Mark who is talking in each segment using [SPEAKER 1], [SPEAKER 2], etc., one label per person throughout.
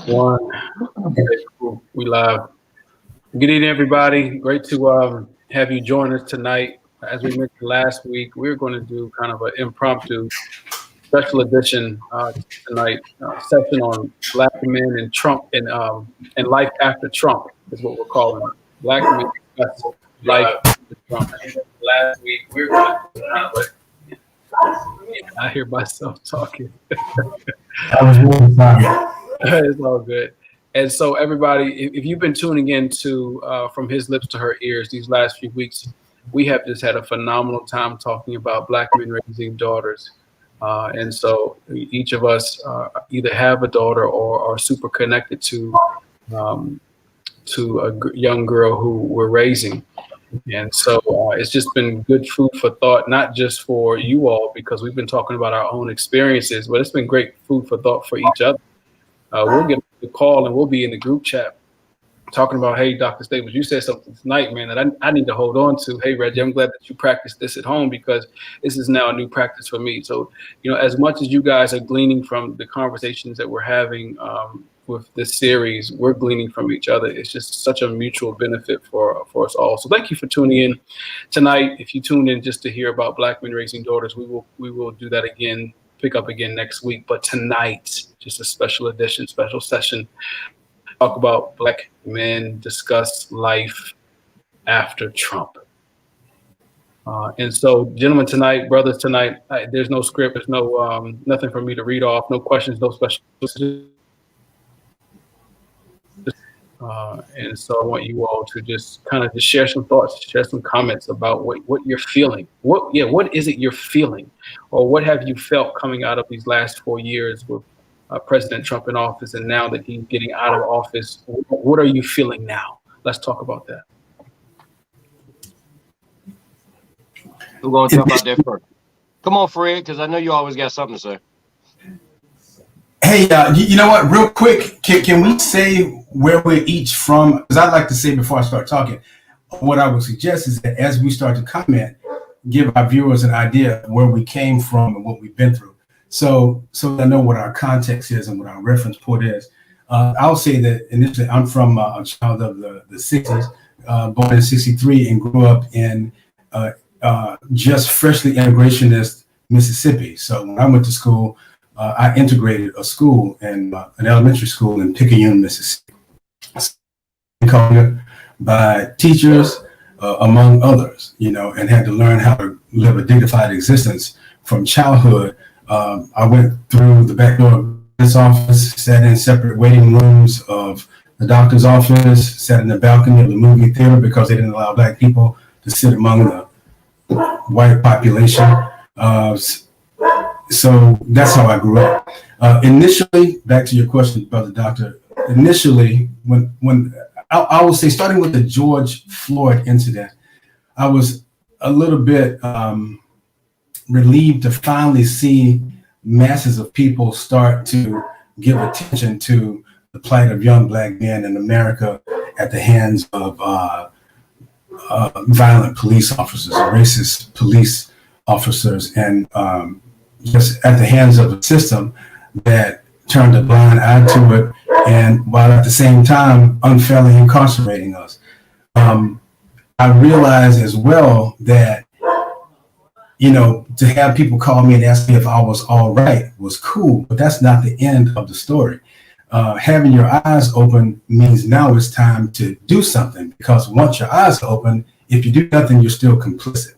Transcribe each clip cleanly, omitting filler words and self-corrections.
[SPEAKER 1] One. Okay, cool. We live. Good evening, everybody. Great to have you join us tonight. As we mentioned last week, we're going to do kind of an impromptu special edition tonight session on Black men and Trump and life after Trump is what we're calling it. Black men discuss life after Trump. Last week we were going to do kind of I hear myself talking.
[SPEAKER 2] I was really sorry.
[SPEAKER 1] It's all good. And so, everybody, if you've been tuning in to From His Lips to Her Ears these last few weeks, we have just had a phenomenal time talking about Black men raising daughters. And so, each of us either have a daughter or are super connected to a young girl who we're raising. And so it's just been good food for thought, not just for you all, because we've been talking about our own experiences, but it's been great food for thought for each other. We'll get the call and we'll be in the group chat talking about, hey, Dr. Staples, you said something tonight, man, that I need to hold on to. Hey, Reggie, I'm glad that you practiced this at home because this is now a new practice for me. So, as much as you guys are gleaning from the conversations that we're having with this series, we're gleaning from each other. It's just such a mutual benefit for us all. So thank you for tuning in tonight. If you tuned in just to hear about Black men raising daughters, we will do that again, pick up again next week. But tonight, just a special edition, special session, talk about Black men discuss life after Trump. And so, gentlemen, tonight, brothers, tonight, there's no script, there's no nothing for me to read off, no questions, no special. And so I want you all to just kind of just share some thoughts, share some comments about what you're feeling. What is it you're feeling? Or what have you felt coming out of these last 4 years with President Trump in office, and now that he's getting out of office, what are you feeling now? Let's talk about that.
[SPEAKER 3] Who's going to talk about that first? Come on, Fred, because I know you always got something to say.
[SPEAKER 2] Hey, you know what? Real quick, can we say where we're each from? Because I'd like to say before I start talking, what I would suggest is that as we start to comment, give our viewers an idea of where we came from and what we've been through. So they know what our context is and what our reference point is. I'll say that initially I'm from a child of the 60s, born in 63 and grew up in just freshly integrationist Mississippi. So when I went to school, I integrated a school and an elementary school in Picayune, Mississippi, by teachers, among others, and had to learn how to live a dignified existence from childhood. I went through the back door of this office, sat in separate waiting rooms of the doctor's office, sat in the balcony of the movie theater because they didn't allow Black people to sit among the white population. So that's how I grew up. Initially, back to your question, Brother Doctor, initially, when I will say, starting with the George Floyd incident, I was a little bit relieved to finally see masses of people start to give attention to the plight of young Black men in America at the hands of violent police officers, racist police officers, and just at the hands of a system that turned a blind eye to it, and while at the same time unfairly incarcerating us. I realized as well that, to have people call me and ask me if I was all right was cool, but that's not the end of the story. Having your eyes open means now it's time to do something, because once your eyes are open, if you do nothing, you're still complicit.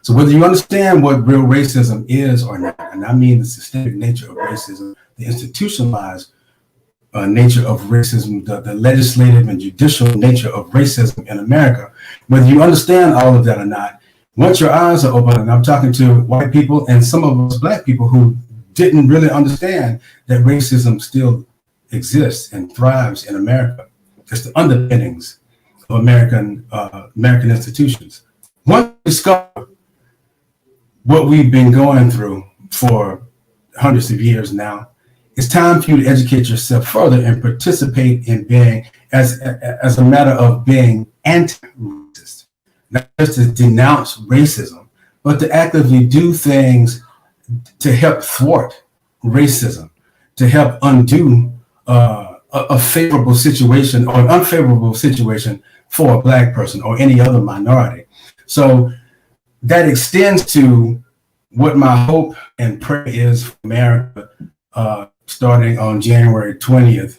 [SPEAKER 2] So whether you understand what real racism is or not, and I mean the systemic nature of racism, the institutionalized nature of racism, the legislative and judicial nature of racism in America, whether you understand all of that or not, once your eyes are open, and I'm talking to white people and some of us Black people who didn't really understand that racism still exists and thrives in America. It's the underpinnings of American institutions. Once you discover what we've been going through for hundreds of years now, it's time for you to educate yourself further and participate in being, as a matter of being anti-racist, not just to denounce racism, but to actively do things to help thwart racism, to help undo a favorable situation or an unfavorable situation for a Black person or any other minority. So that extends to what my hope and prayer is for America, starting on January 20th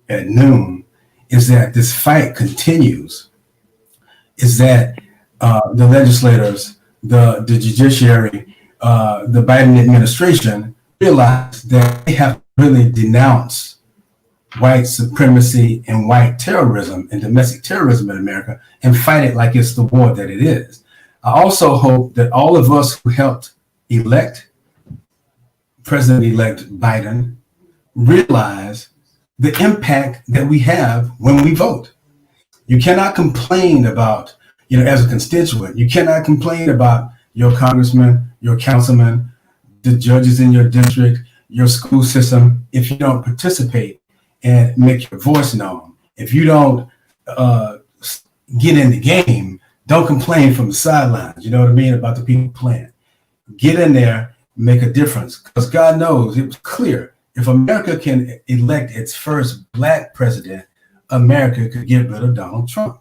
[SPEAKER 2] at noon, is that this fight continues, is that the legislators, the judiciary, the Biden administration realize that they have to really denounce white supremacy and white terrorism and domestic terrorism in America and fight it like it's the war that it is. I also hope that all of us who helped elect President-elect Biden realize the impact that we have when we vote. You cannot complain about, as a constituent, you cannot complain about your congressman, your councilman, the judges in your district, your school system, if you don't participate and make your voice known. If you don't get in the game, don't complain from the sidelines, you know what I mean, about the people playing. Get in there, make a difference, because God knows it was clear. If America can elect its first Black president, America could get rid of Donald Trump.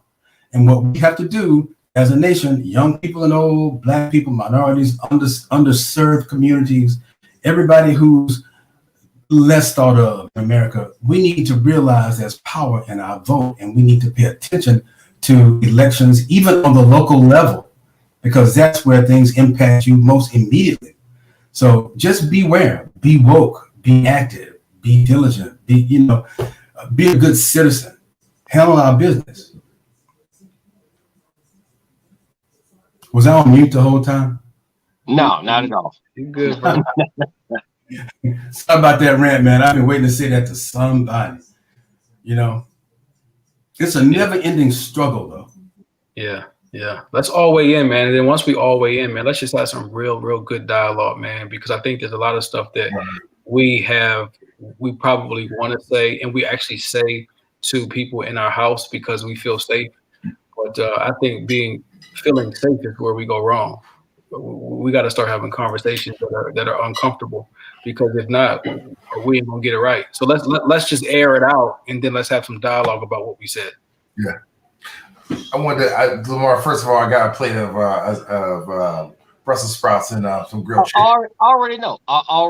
[SPEAKER 2] And what we have to do as a nation, young people and old, Black people, minorities, underserved communities, everybody who's less thought of in America, we need to realize there's power in our vote, and we need to pay attention to elections, even on the local level, because that's where things impact you most immediately. So just beware, be woke, be active, be diligent, be a good citizen, handle our business. Was I on mute the whole time?
[SPEAKER 3] No, not at all.
[SPEAKER 1] You good, bro?
[SPEAKER 2] Sorry about that rant, man. I've been waiting to say that to somebody. It's a never-ending struggle, though.
[SPEAKER 1] Yeah. Let's all weigh in, man. And then once we all weigh in, man, let's just have some real good dialogue, man, because I think there's a lot of stuff that we probably want to say, and we actually say to people in our house because we feel safe. But I think feeling safe is where we go wrong. We got to start having conversations that are uncomfortable, because if not, we ain't gonna get it right. So let's just air it out, and then let's have some dialogue about what we said.
[SPEAKER 4] Yeah, Lamar. First of all, I got a plate of Brussels sprouts and some grilled chicken.
[SPEAKER 3] I already know. Go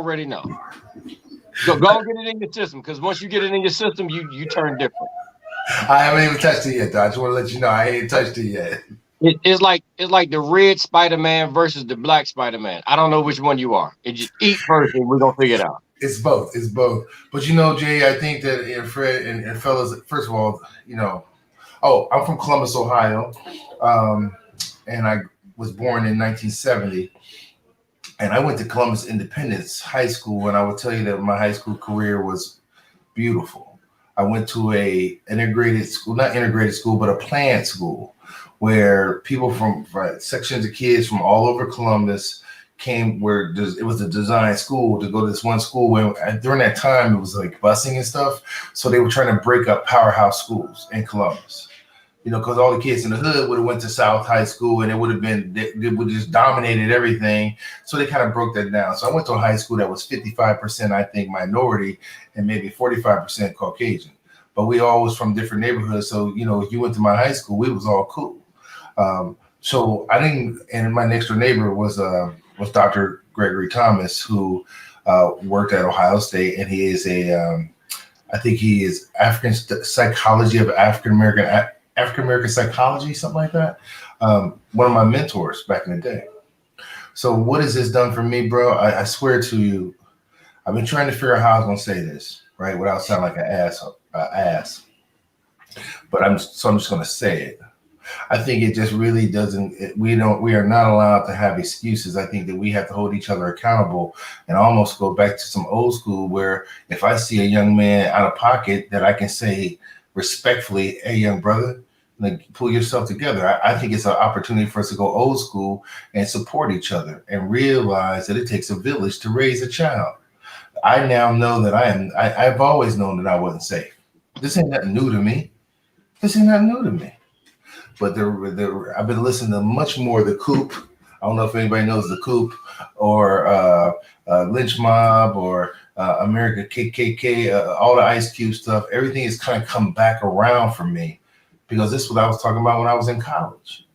[SPEAKER 3] and get it in your system, because once you get it in your system, you turn different.
[SPEAKER 4] I haven't even touched it yet, though. I just want to let you know I ain't touched it yet.
[SPEAKER 3] It's like the red Spider-Man versus the black Spider-Man. I don't know which one you are. Just eat first, and we're gonna figure it out.
[SPEAKER 4] It's both. But Jay, I think that Fred and fellas, first of all, I'm from Columbus, Ohio, and I was born in 1970, and I went to Columbus Independence High School, and I will tell you that my high school career was beautiful. I went to an integrated school, not integrated school, but a planned school, where people from sections of kids from all over Columbus came, where it was a design school to go to this one school where during that time it was like busing and stuff. So they were trying to break up powerhouse schools in Columbus, because all the kids in the hood would have went to South High School and it would have just dominated everything. So they kind of broke that down. So I went to a high school that was 55%, I think, minority and maybe 45% Caucasian. But we all was from different neighborhoods. So, if you went to my high school, we was all cool. So I didn't, and my next door neighbor was Dr. Gregory Thomas, who worked at Ohio State, and he is I think he is African psychology of African American psychology, something like that. One of my mentors back in the day. So what has this done for me, bro? I swear to you, I've been trying to figure out how I was gonna say this, right, without sounding like an ass. But I'm just gonna say it. I think it just really doesn't. We are not allowed to have excuses. I think that we have to hold each other accountable and almost go back to some old school where if I see a young man out of pocket, that I can say respectfully, "Hey, young brother, like pull yourself together." I think it's an opportunity for us to go old school and support each other and realize that it takes a village to raise a child. I now know that I've always known that I wasn't safe. This ain't nothing new to me. But I've been listening to much more of The Coop. I don't know if anybody knows the Coop or Lynch Mob or America KKK, all the Ice Cube stuff. Everything has kind of come back around for me because this is what I was talking about when I was in college.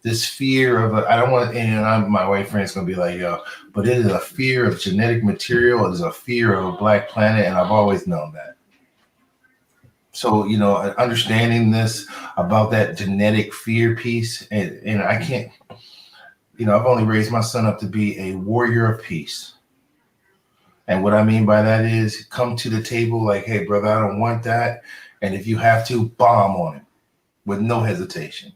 [SPEAKER 4] This fear of I don't want, and my white friend's gonna be like, yo, but it is a fear of genetic material. It is a fear of a black planet, and I've always known that. So, you know, understanding this about that genetic fear piece, and I can't, you know, I've only raised my son up to be a warrior of peace. And what I mean by that is come to the table like, hey, brother, I don't want that. And if you have to, bomb on him with no hesitation.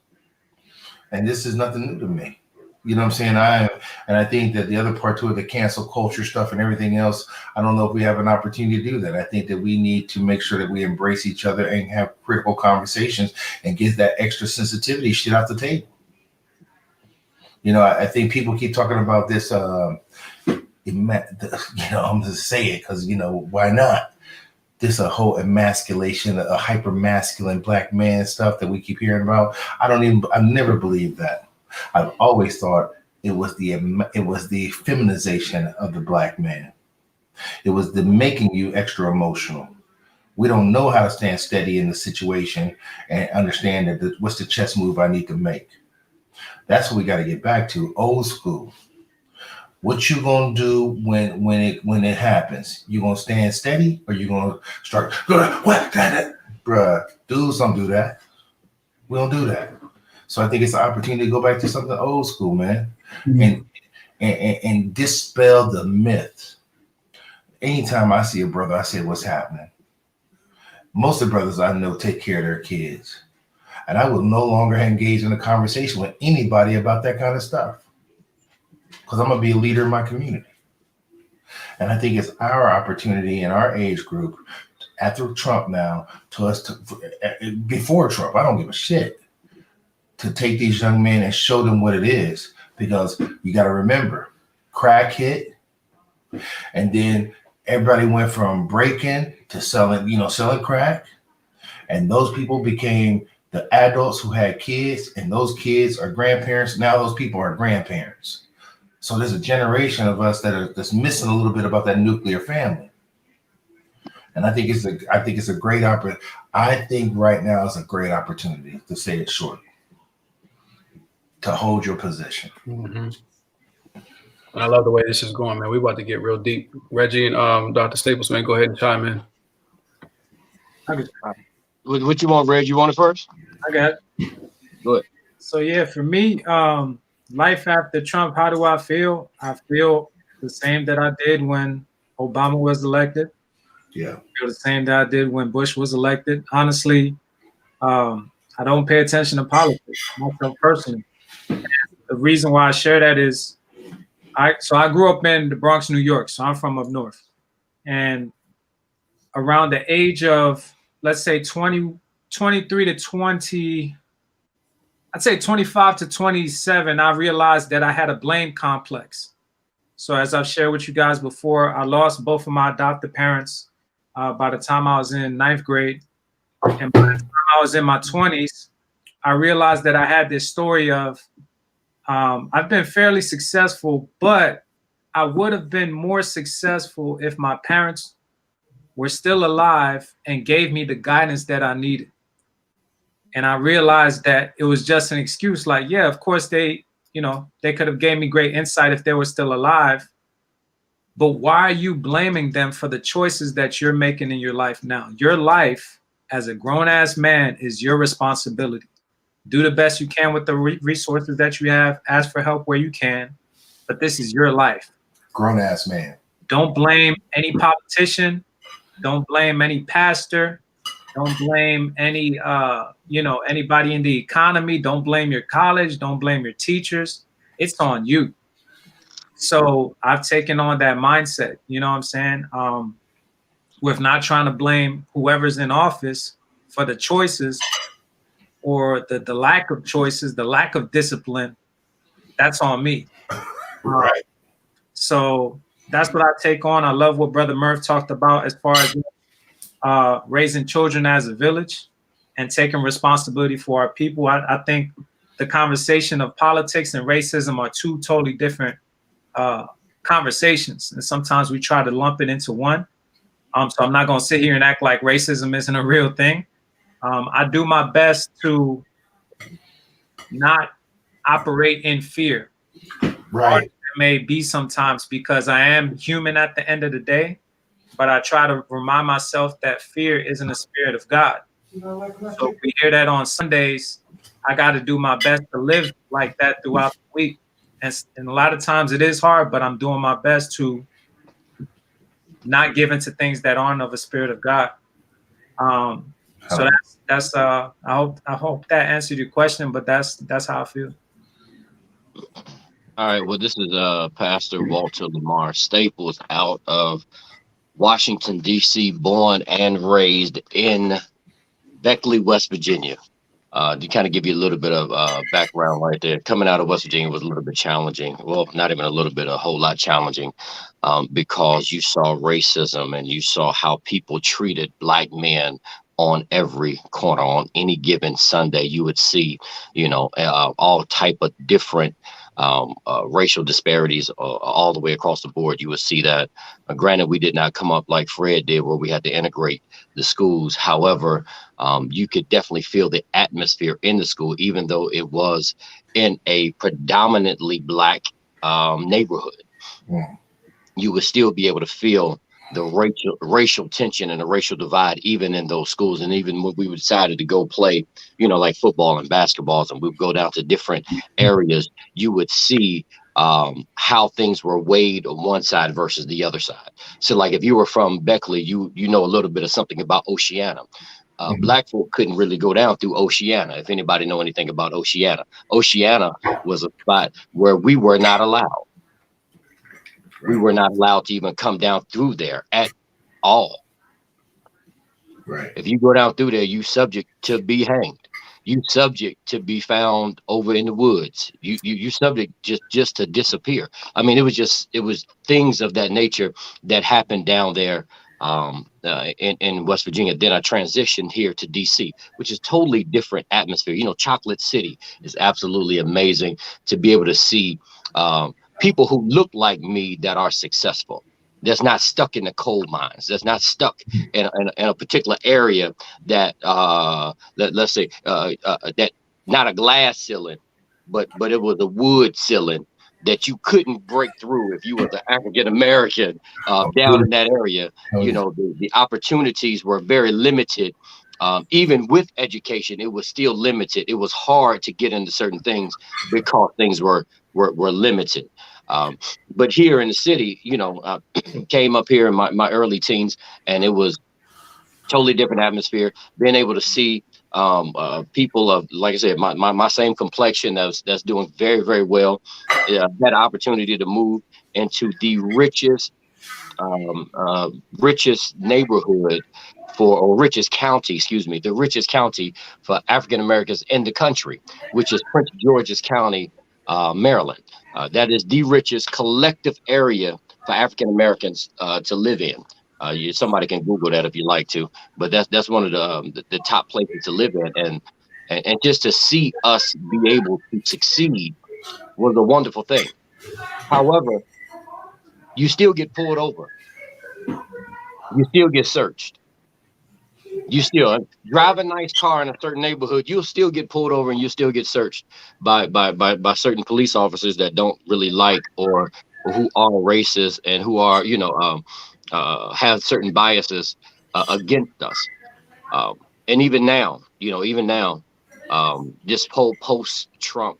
[SPEAKER 4] And this is nothing new to me. You know what I'm saying? I think that the other part to it, the cancel culture stuff and everything else, I don't know if we have an opportunity to do that. I think that we need to make sure that we embrace each other and have critical conversations and get that extra sensitivity shit off the table. You know, I think people keep talking about this, you know, I'm going to say it because, you know, why not? This a whole emasculation, a hyper masculine black man stuff that we keep hearing about. I've never believed that. I've always thought it was the feminization of the black man. It was the making you extra emotional. We don't know how to stand steady in the situation and understand that what's the chess move I need to make. That's what we got to get back to, old school. What you gonna do when it happens? You gonna stand steady or you gonna start what that? Bruh, dudes don't do that. We don't do that. So I think it's an opportunity to go back to something old school, man, and dispel the myth. Anytime I see a brother, I say, what's happening? Most of the brothers I know take care of their kids. And I will no longer engage in a conversation with anybody about that kind of stuff. Because I'm going to be a leader in my community. And I think it's our opportunity in our age group, after Trump now, before Trump, I don't give a shit, to take these young men and show them what it is. Because you got to remember, crack hit, and then everybody went from breaking to selling crack. And those people became the adults who had kids, and those kids are grandparents. Now those people are grandparents. So there's a generation of us that's missing a little bit about that nuclear family. And I think it's a great opportunity. I think right now is a great opportunity, to say it short, to hold your position.
[SPEAKER 1] Mm-hmm. I love the way this is going, man. We're about to get real deep. Reggie and Dr. Staples, man, go ahead and chime in.
[SPEAKER 3] What you want, Reg? You want it first?
[SPEAKER 5] I got it.
[SPEAKER 3] Go ahead.
[SPEAKER 5] So yeah, for me, life after Trump, how do I feel? I feel the same that I did when Obama was elected.
[SPEAKER 4] Yeah.
[SPEAKER 5] I feel the same that I did when Bush was elected. Honestly, I don't pay attention to politics, myself personally. And the reason why I share that is I grew up in the Bronx, New York, so I'm from up north. And around the age of, let's say 23 to 20, I'd say 25 to 27, I realized that I had a blame complex. So as I've shared with you guys before, I lost both of my adopted parents by the time I was in 9th grade. And by the time I was in my 20s, I realized that I had this story of, I've been fairly successful, but I would have been more successful if my parents were still alive and gave me the guidance that I needed. And I realized that it was just an excuse. Like, yeah, of course they could have gave me great insight if they were still alive. But why are you blaming them for the choices that you're making in your life now? Your life as a grown-ass man is your responsibility. Do the best you can with the resources that you have. Ask for help where you can. But this is your life.
[SPEAKER 4] Grown-ass man.
[SPEAKER 5] Don't blame any politician. Don't blame any pastor. Don't blame any, anybody in the economy. Don't blame your college. Don't blame your teachers. It's on you. So I've taken on that mindset, you know what I'm saying? With not trying to blame whoever's in office for the choices or the lack of choices, the lack of discipline. That's on me.
[SPEAKER 4] Right.
[SPEAKER 5] So that's what I take on. I love what Brother Murph talked about as far as raising children as a village and taking responsibility for our people. I think the conversation of politics and racism are two totally different conversations, and sometimes we try to lump it into one. So I'm not going to sit here and act like racism isn't a real thing. I do my best to not operate in fear.
[SPEAKER 4] Right.
[SPEAKER 5] It may be sometimes because I am human at the end of the day, but I try to remind myself that fear isn't a spirit of God. So if we hear that on Sundays, I got to do my best to live like that throughout the week. And a lot of times it is hard, but I'm doing my best to not give into things that aren't of a spirit of God. So that's I hope that answered your question, but that's how I feel.
[SPEAKER 3] All right. Well, this is Pastor Walter Lamar Staples out of Washington, D.C., born and raised in Beckley, West Virginia. To kind of give you a little bit of background right there, coming out of West Virginia was a little bit challenging. Well, not even a little bit, a whole lot challenging, because you saw racism and you saw how people treated Black men on every corner. On any given Sunday, you would see, all type of different racial disparities all the way across the board. You would see that. Granted, we did not come up like Fred did, where we had to integrate the schools. However, you could definitely feel the atmosphere in the school, even though it was in a predominantly Black neighborhood.
[SPEAKER 4] Yeah.
[SPEAKER 3] You would still be able to feel the racial tension and the racial divide, even in those schools. And even when we decided to go play, like football and basketballs, and we'd go down to different areas, you would see how things were weighed on one side versus the other side. So like if you were from Beckley, you know a little bit of something about Oceana. Black folk couldn't really go down through Oceana. If anybody know anything about Oceana was a spot where we were not allowed. We were not allowed to even come down through there at all.
[SPEAKER 4] Right.
[SPEAKER 3] If you go down through there, you subject to be hanged. You subject to be found over in the woods. You subject just to disappear. I mean, it was things of that nature that happened down there in West Virginia. Then I transitioned here to DC, which is totally different atmosphere. Chocolate City is absolutely amazing to be able to see people who look like me that are successful. That's not stuck in the coal mines. That's not stuck in a particular area that let's say that not a glass ceiling, but it was a wood ceiling that you couldn't break through if you were the African American down in that area. The opportunities were very limited. Even with education, it was still limited. It was hard to get into certain things because things were limited. But here in the city, came up here in my early teens, and it was totally different atmosphere. Being able to see people of, like I said, my same complexion that's doing very, very well. Had an opportunity to move into the richest neighborhood or richest county, the richest county for African Americans in the country, which is Prince George's County, Maryland. That is the richest collective area for African Americans to live in. Somebody can Google that if you like to, but that's one of the top places to live in, and just to see us be able to succeed was a wonderful thing. However, you still get pulled over. You still get searched. You still drive a nice car in a certain neighborhood, you'll still get pulled over and you still get searched by certain police officers that don't really like or who are racist and who are, have certain biases against us. And even now, this whole post-Trump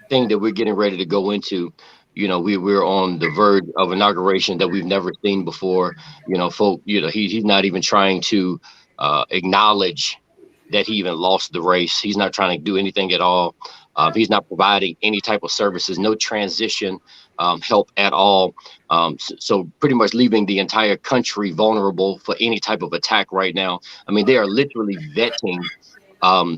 [SPEAKER 3] thing that we're getting ready to go into, we're on the verge of inauguration that we've never seen before. He's not even trying to acknowledge that he even lost the race. He's not trying to do anything at all. He's not providing any type of services, no transition help at all. So pretty much leaving the entire country vulnerable for any type of attack right now. I mean, they are literally vetting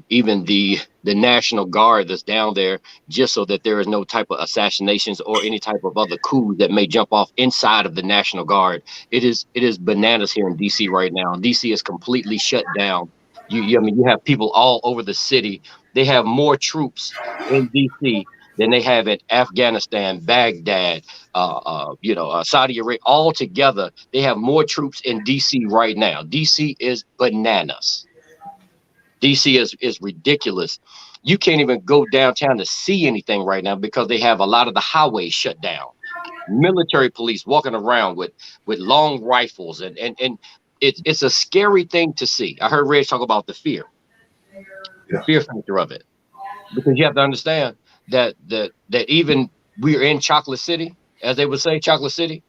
[SPEAKER 3] even the National Guard that's down there, just so that there is no type of assassinations or any type of other coup that may jump off inside of the National Guard. It is bananas here in DC right now. DC is completely shut down I mean, you have people all over the city. They have more troops in DC than they have in Afghanistan, Baghdad, Saudi Arabia. All together, they have more troops in DC right now. DC is bananas. DC is ridiculous. You can't even go downtown to see anything right now because they have a lot of the highways shut down. Military police walking around with long rifles, and it's a scary thing to see. I heard Reg talk about the fear factor of it, because you have to understand that even we're in Chocolate City, as they would say, Chocolate City,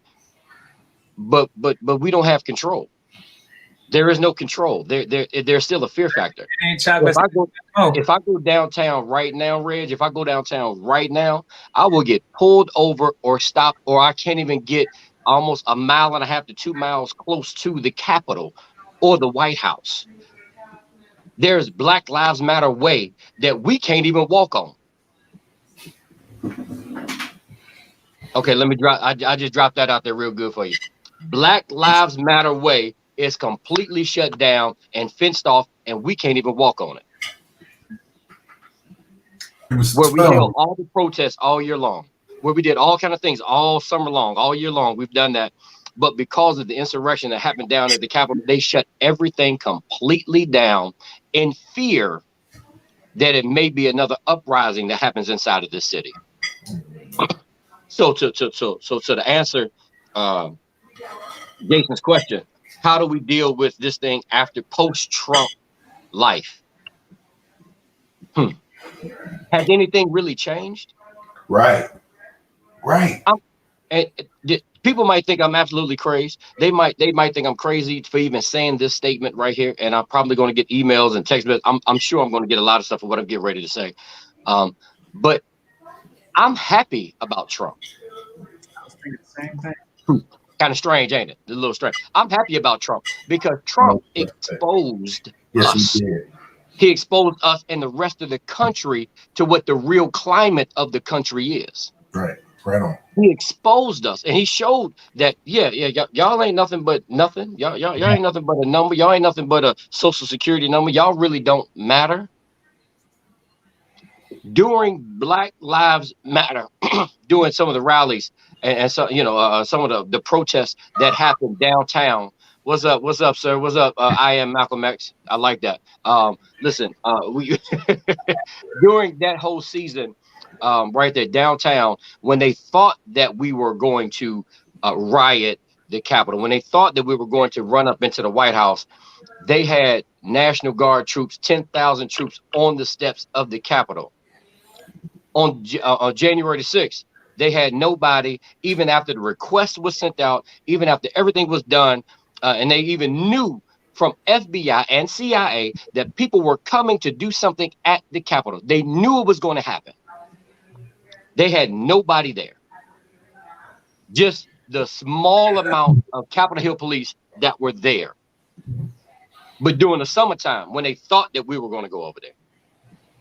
[SPEAKER 3] but we don't have control. There is no control. There's still a fear factor. If I go downtown right now, Reg, if I go downtown right now, I will get pulled over or stopped, or I can't even get almost 1.5 miles to 2 miles close to the Capitol or the White House. There's Black Lives Matter way that we can't even walk on. Okay, let me drop. I just dropped that out there real good for you. Black Lives Matter way is completely shut down and fenced off, and we can't even walk on it. Where we held all the protests all year long, where we did all kind of things all summer long, all year long, we've done that. But because of the insurrection that happened down at the Capitol, they shut everything completely down in fear that it may be another uprising that happens inside of this city. So to answer Jason's question, how do we deal with this thing after post-Trump life? Has anything really changed?
[SPEAKER 4] Right.
[SPEAKER 3] People might think I'm absolutely crazy. They might think I'm crazy for even saying this statement right here. And I'm probably going to get emails and text messages. I'm sure I'm going to get a lot of stuff for what I'm getting ready to say. But I'm happy about Trump.
[SPEAKER 5] I was thinking the same thing.
[SPEAKER 3] Kind of strange, ain't it? A little strange. I'm happy about Trump because Trump exposed us. He exposed us and the rest of the country to what the real climate of the country is.
[SPEAKER 4] Right on.
[SPEAKER 3] He exposed us, and he showed that y'all ain't nothing but nothing. Y'all ain't nothing but a number. Y'all ain't nothing but a social security number. Y'all really don't matter. During Black Lives Matter, doing some of the rallies and so some of the protests that happened downtown. What's up, sir? What's up? I am Malcolm X. I like that. Listen, we during that whole season, right there downtown, when they thought that we were going to riot the Capitol, when they thought that we were going to run up into the White House, they had National Guard troops, 10,000 troops on the steps of the Capitol. On January the 6th, they had nobody, even after the request was sent out, even after everything was done, and they even knew from FBI and CIA that people were coming to do something at the Capitol. They knew it was going to happen. They had nobody there. Just the small amount of Capitol Hill police that were there. But during the summertime, when they thought that we were going to go over there,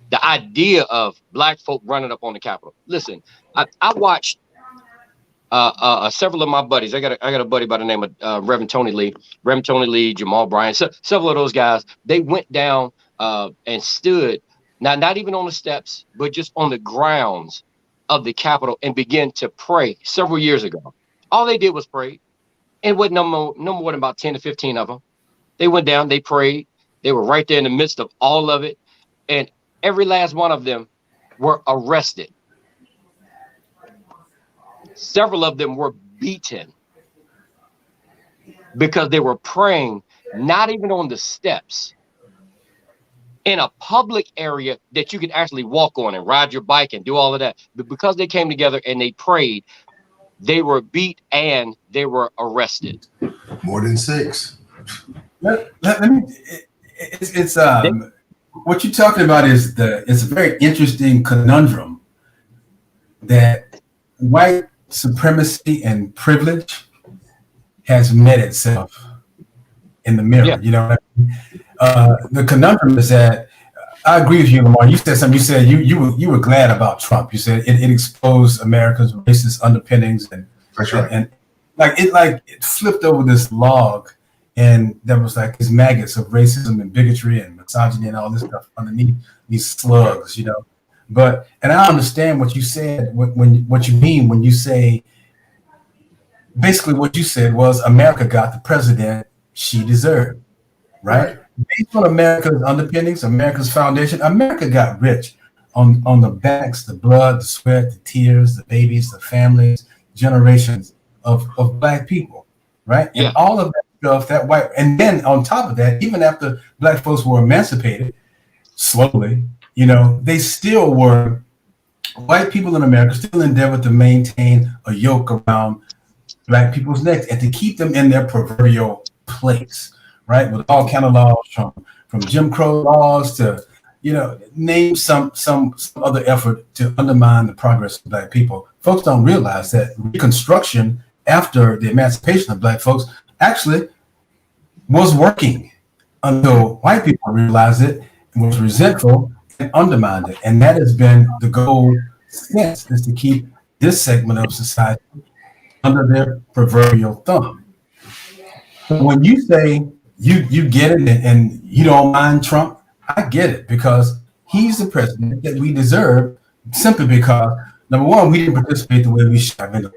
[SPEAKER 3] the idea of Black folk running up on the Capitol. Listen, I watched several of my buddies. I got a buddy by the name of Reverend Tony Lee, Jamal Bryant, several of those guys. They went down and stood, not even on the steps, but just on the grounds of the Capitol and began to pray several years ago. All they did was pray. And what no more than about 10 to 15 of them. They went down, they prayed. They were right there in the midst of all of it. And every last one of them were arrested. Several of them were beaten because they were praying, not even on the steps, in a public area that you could actually walk on and ride your bike and do all of that. But because they came together and they prayed, they were beat and they were arrested.
[SPEAKER 4] More than 6.
[SPEAKER 2] Let me. It's what you're talking about is it's a very interesting conundrum that white supremacy and privilege has met itself in the mirror. Yeah. You know what I mean? The conundrum is that I agree with you, Lamar. You said something. You said you were glad about Trump. You said it exposed America's racist underpinnings, and
[SPEAKER 4] that's right.
[SPEAKER 2] And it flipped over this log and there was like these maggots of racism and bigotry and misogyny and all this stuff underneath these slugs, you know. But and I understand what you said when what you mean when you say basically what you said was America got the president she deserved, right? Based on America's underpinnings, America's foundation, America got rich on the backs, the blood, the sweat, the tears, the babies, the families, generations of black people, right?
[SPEAKER 3] Yeah.
[SPEAKER 2] And all of that stuff, that white, and then on top of that, even after black folks were emancipated slowly, you know, they still were white people in America still endeavored to maintain a yoke around black people's necks and to keep them in their proverbial place, right? With all kind of laws from Jim Crow laws to, you know, name some other effort to undermine the progress of black people. Folks don't realize that Reconstruction after the emancipation of black folks actually was working until white people realized it and was resentful and undermined it. And that has been the goal since, is to keep this segment of society under their proverbial thumb. So when you say you get it and you don't mind Trump, I get it, because he's the president that we deserve, simply because, number one, we didn't participate the way we should have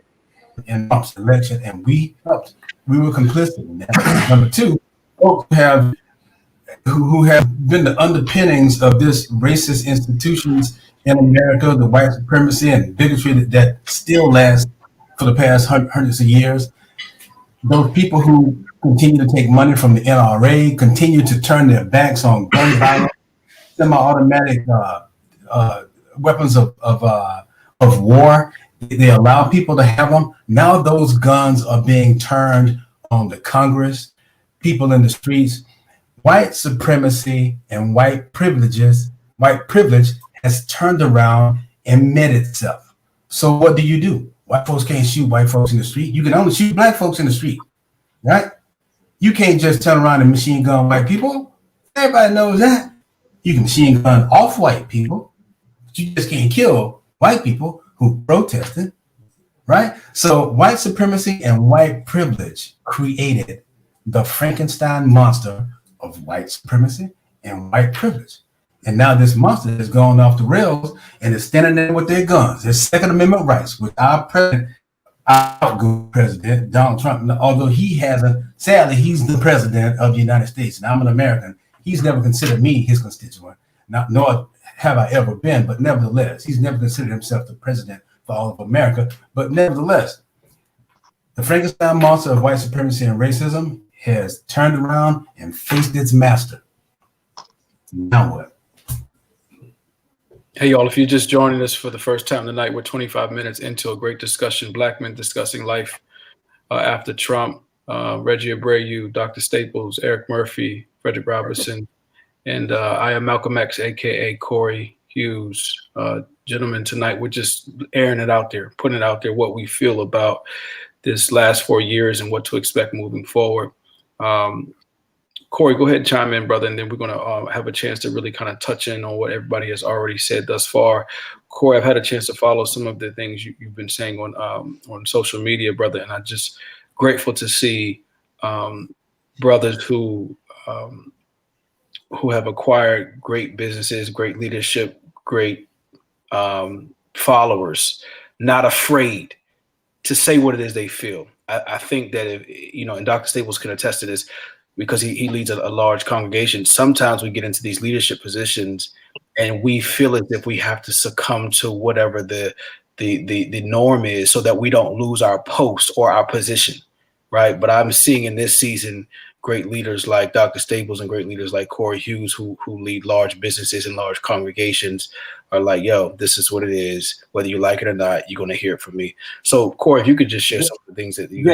[SPEAKER 2] in Trump's election, and we helped. We were complicit in that. Number two, folks who have been the underpinnings of this racist institutions in America, the white supremacy and bigotry that still lasts for the past hundreds of years. Those people who continue to take money from the NRA, continue to turn their backs on gun violence, semi-automatic weapons of war. They allow people to have them. Now those guns are being turned on the Congress, people in the streets. White supremacy and white privilege has turned around and met itself. So what do? White folks can't shoot white folks in the street. You can only shoot black folks in the street, right? You can't just turn around and machine gun white people. Everybody knows that. You can machine gun off white people, but you just can't kill white people who protested, right? So white supremacy and white privilege created the Frankenstein monster of white supremacy and white privilege. And now this monster has gone off the rails and is standing there with their guns, their Second Amendment rights, with our president, our good president, Donald Trump. Although he hasn't, sadly, he's the president of the United States, and I'm an American. He's never considered me his constituent, nor have I ever been, but nevertheless, he's never considered himself the president for all of America. But nevertheless, the Frankenstein monster of white supremacy and racism has turned around and faced its master. Now what?
[SPEAKER 1] Hey, y'all, if you're just joining us for the first time tonight, we're 25 minutes into a great discussion, Black men discussing life after Trump. Reggie Abreu, Dr. Staples, Eric Murphy, Frederick Robertson, and I am Malcolm X, a.k.a. Corey Hughes. Gentlemen, tonight we're just airing it out there, putting it out there, what we feel about this last 4 years and what to expect moving forward. Corey, go ahead and chime in, brother, and then we're going to have a chance to really kind of touch in on what everybody has already said thus far. Corey, I've had a chance to follow some of the things you've been saying on social media, brother, and I'm just grateful to see brothers who have acquired great businesses, great leadership, great followers, not afraid to say what it is they feel. I think that if, you know, and Dr. Staples can attest to this, because he leads a large congregation. Sometimes we get into these leadership positions and we feel as if we have to succumb to whatever the norm is so that we don't lose our post or our position, right? But I'm seeing in this season great leaders like Dr. Staples and great leaders like Corey Hughes who lead large businesses and large congregations are like, yo, this is what it is. Whether you like it or not, you're going to hear it from me. So, Corey, if you could just share some of the things that you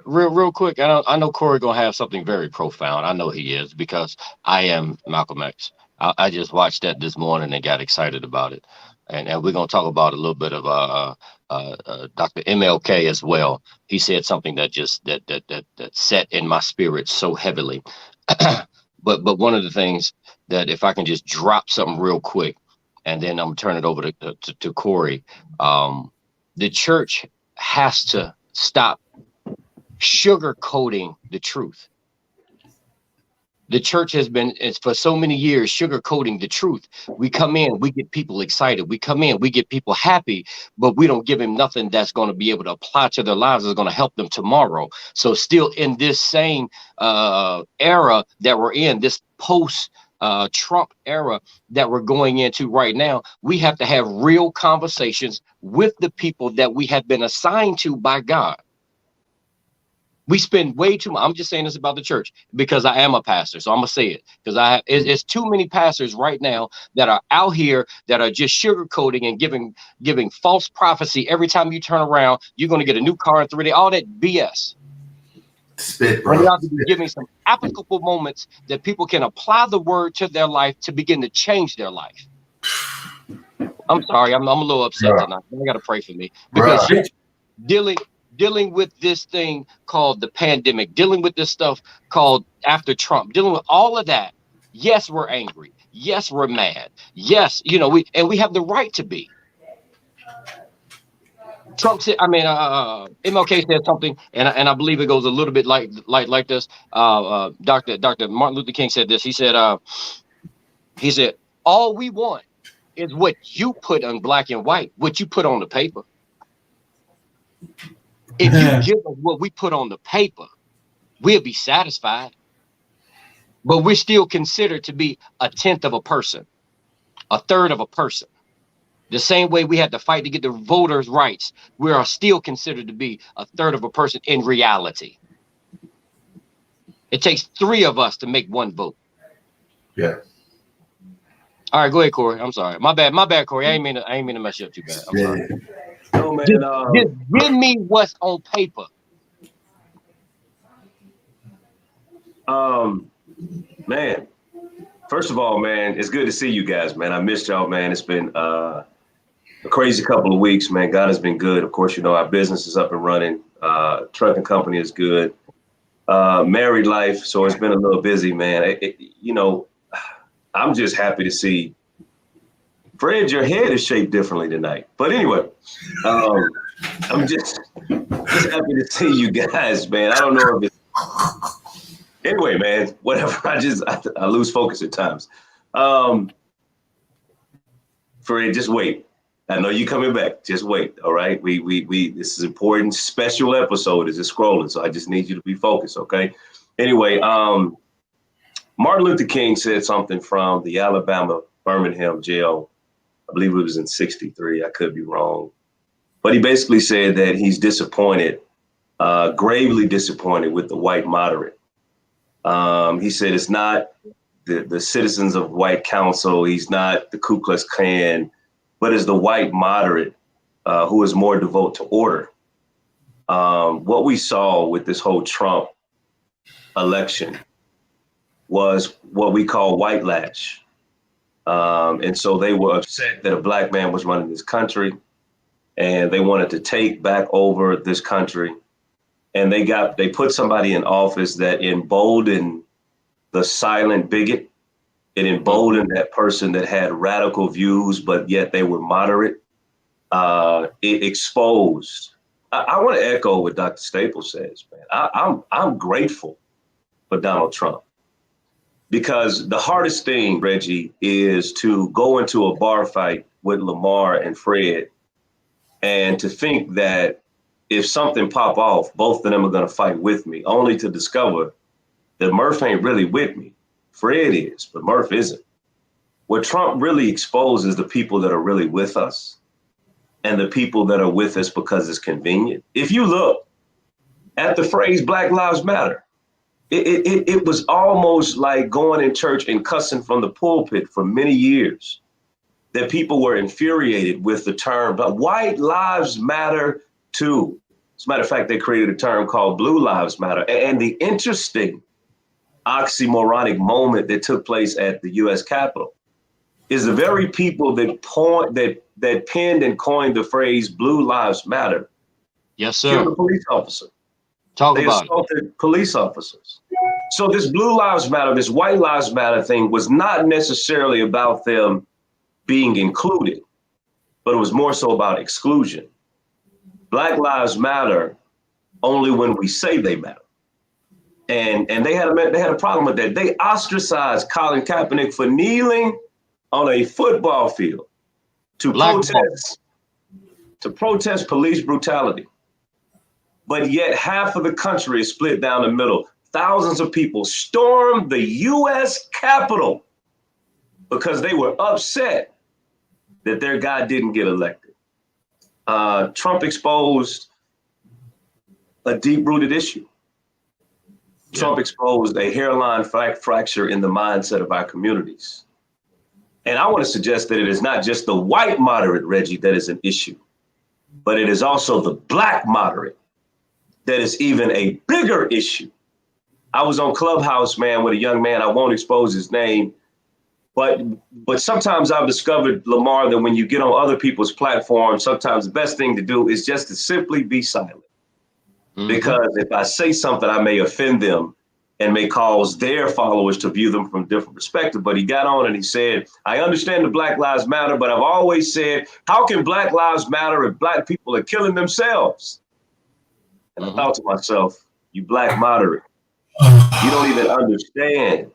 [SPEAKER 3] real quick. I know Corey going to have something very profound. I know he is, because I am Malcolm X. I just watched that this morning and got excited about it. And we're going to talk about a little bit of Dr. MLK as well. He said something that just that set in my spirit so heavily. But one of the things that, if I can just drop something real quick, and then I'm gonna turn it over to Corey. The church has to stop sugarcoating the truth. The church has been for so many years sugarcoating the truth. We come in, we get people excited. We come in, we get people happy, but we don't give them nothing that's going to be able to apply to their lives, that's going to help them tomorrow. So still in this same era that we're in, this post Trump era that we're going into right now, we have to have real conversations with the people that we have been assigned to by God. We spend way too much. I'm just saying this about the church because I am a pastor. So I'm going to say it because it's too many pastors right now that are out here that are just sugarcoating and giving false prophecy. Every time you turn around, you're going to get a new car in 3 days, all that BS.
[SPEAKER 4] Spit, bro.
[SPEAKER 3] When you ought to be giving some applicable moments that people can apply the word to their life to begin to change their life. I'm sorry. I'm a little upset tonight. You got to pray for me because dealing with this thing called the pandemic, dealing with this stuff called after Trump, dealing with all of that. Yes, we're angry. Yes, we're mad. Yes, we have the right to be. Trump said, MLK said something, and I believe it goes a little bit like this. Dr. Martin Luther King said this. He said, all we want is what you put on black and white, what you put on the paper. If you give us what we put on the paper, we'll be satisfied. But we're still considered to be a tenth of a person, a third of a person. The same way we had to fight to get the voters' rights, we are still considered to be a third of a person in reality. It takes 3 of us to make 1 vote.
[SPEAKER 4] Yeah.
[SPEAKER 3] All right, go ahead, Corey. I'm sorry. My bad, Corey. I ain't mean to mess you up too bad. I'm sorry.
[SPEAKER 6] No, man.
[SPEAKER 3] Just give me what's on paper.
[SPEAKER 6] Man, first of all, man, it's good to see you guys, man. I missed y'all, man. It's been a crazy couple of weeks, man. God has been good. Of course, our business is up and running. Trucking company is good. Married life, so it's been a little busy, man. I'm just happy to see. Fred, your head is shaped differently tonight. But anyway, I'm just happy to see you guys, man. I don't know if it's... Anyway, man, whatever. I lose focus at times. Fred, just wait. I know you coming back. Just wait, all right? We this is important. Special episode is just scrolling, so I just need you to be focused, okay? Anyway, Martin Luther King said something from the Alabama Birmingham jail. I believe it was in 1963. I could be wrong. But he basically said that he's disappointed, gravely disappointed with the white moderate. He said it's not the citizens of white council. He's not the Ku Klux Klan, but it's the white moderate who is more devoted to order. What we saw with this whole Trump election was what we call white lash. And so they were upset that a black man was running this country and they wanted to take back over this country. And they put somebody in office that emboldened the silent bigot. It emboldened that person that had radical views, but yet they were moderate. It exposed. I want to echo what Dr. Staples says, man. I'm grateful for Donald Trump. Because the hardest thing, Reggie, is to go into a bar fight with Lamar and Fred and to think that if something pop off, both of them are going to fight with me, only to discover that Murph ain't really with me. Fred is, but Murph isn't. What Trump really exposes the people that are really with us and the people that are with us because it's convenient. If you look at the phrase Black Lives Matter, it was almost like going in church and cussing from the pulpit for many years, that people were infuriated with the term, but white lives matter too. As a matter of fact, they created a term called Blue Lives Matter. And the interesting oxymoronic moment that took place at the U.S. Capitol is the very people that penned and coined the phrase Blue Lives Matter.
[SPEAKER 3] Yes, sir.
[SPEAKER 6] Killed a police officer. They assaulted police officers. So this Blue Lives Matter, this White Lives Matter thing was not necessarily about them being included, but it was more so about exclusion. Black Lives Matter only when we say they matter. And they had a problem with that. They ostracized Colin Kaepernick for kneeling on a football field to protest police brutality. But yet half of the country is split down the middle. Thousands of people stormed the U.S. Capitol because they were upset that their guy didn't get elected. Trump exposed a deep-rooted issue. Yeah. Trump exposed a hairline fracture in the mindset of our communities. And I want to suggest that it is not just the white moderate, Reggie, that is an issue, but it is also the black moderate that is even a bigger issue. I was on Clubhouse, man, with a young man. I won't expose his name, but sometimes I've discovered, Lamar, that when you get on other people's platforms, sometimes the best thing to do is just to simply be silent. Mm-hmm. Because if I say something, I may offend them and may cause their followers to view them from a different perspective. But he got on and he said, I understand the Black Lives Matter, but I've always said, how can Black Lives Matter if Black people are killing themselves? And I thought to myself, you black moderate, you don't even understand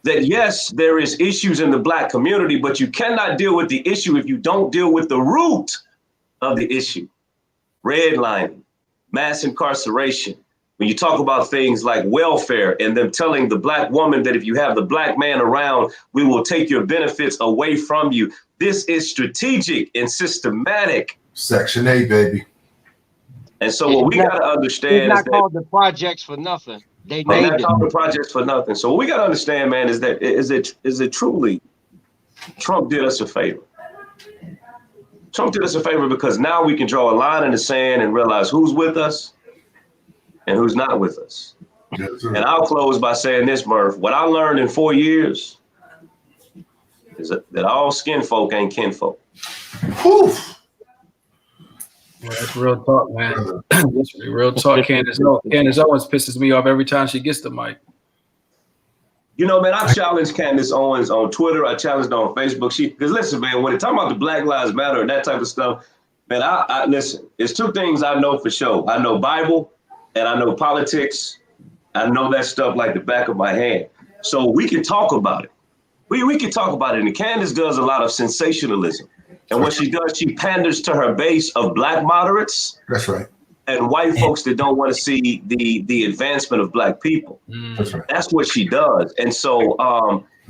[SPEAKER 6] that, yes, there is issues in the Black community, but you cannot deal with the issue if you don't deal with the root of the issue. Redlining, mass incarceration. When you talk about things like welfare and them telling the Black woman that if you have the Black man around, we will take your benefits away from you. This is strategic and systematic.
[SPEAKER 4] Section 8, baby.
[SPEAKER 6] And so what we got to understand
[SPEAKER 3] is that called the projects for nothing. They named it.
[SPEAKER 6] Called the projects for nothing. So what we got to understand, man, is that is it truly Trump did us a favor. Trump did us a favor because now we can draw a line in the sand and realize who's with us and who's not with us. Yes, and I'll close by saying this, Murph. What I learned in 4 years is that all skin folk ain't kinfolk.
[SPEAKER 4] Whew.
[SPEAKER 1] Yeah, that's real talk, man. That's real talk. Candace Owens pisses me off every time she gets the mic.
[SPEAKER 6] You know, man, I challenged Candace Owens on Twitter. I challenged her on Facebook. Because listen, man, when they talk about the Black Lives Matter and that type of stuff, man, I listen. It's two things I know for sure. I know Bible and I know politics. I know that stuff like the back of my hand. So we can talk about it. We can talk about it. And Candace does a lot of sensationalism. And what she does, she panders to her base of Black moderates.
[SPEAKER 4] That's right.
[SPEAKER 6] And white folks that don't want to see the advancement of Black people.
[SPEAKER 4] That's right.
[SPEAKER 6] That's what she does. And so,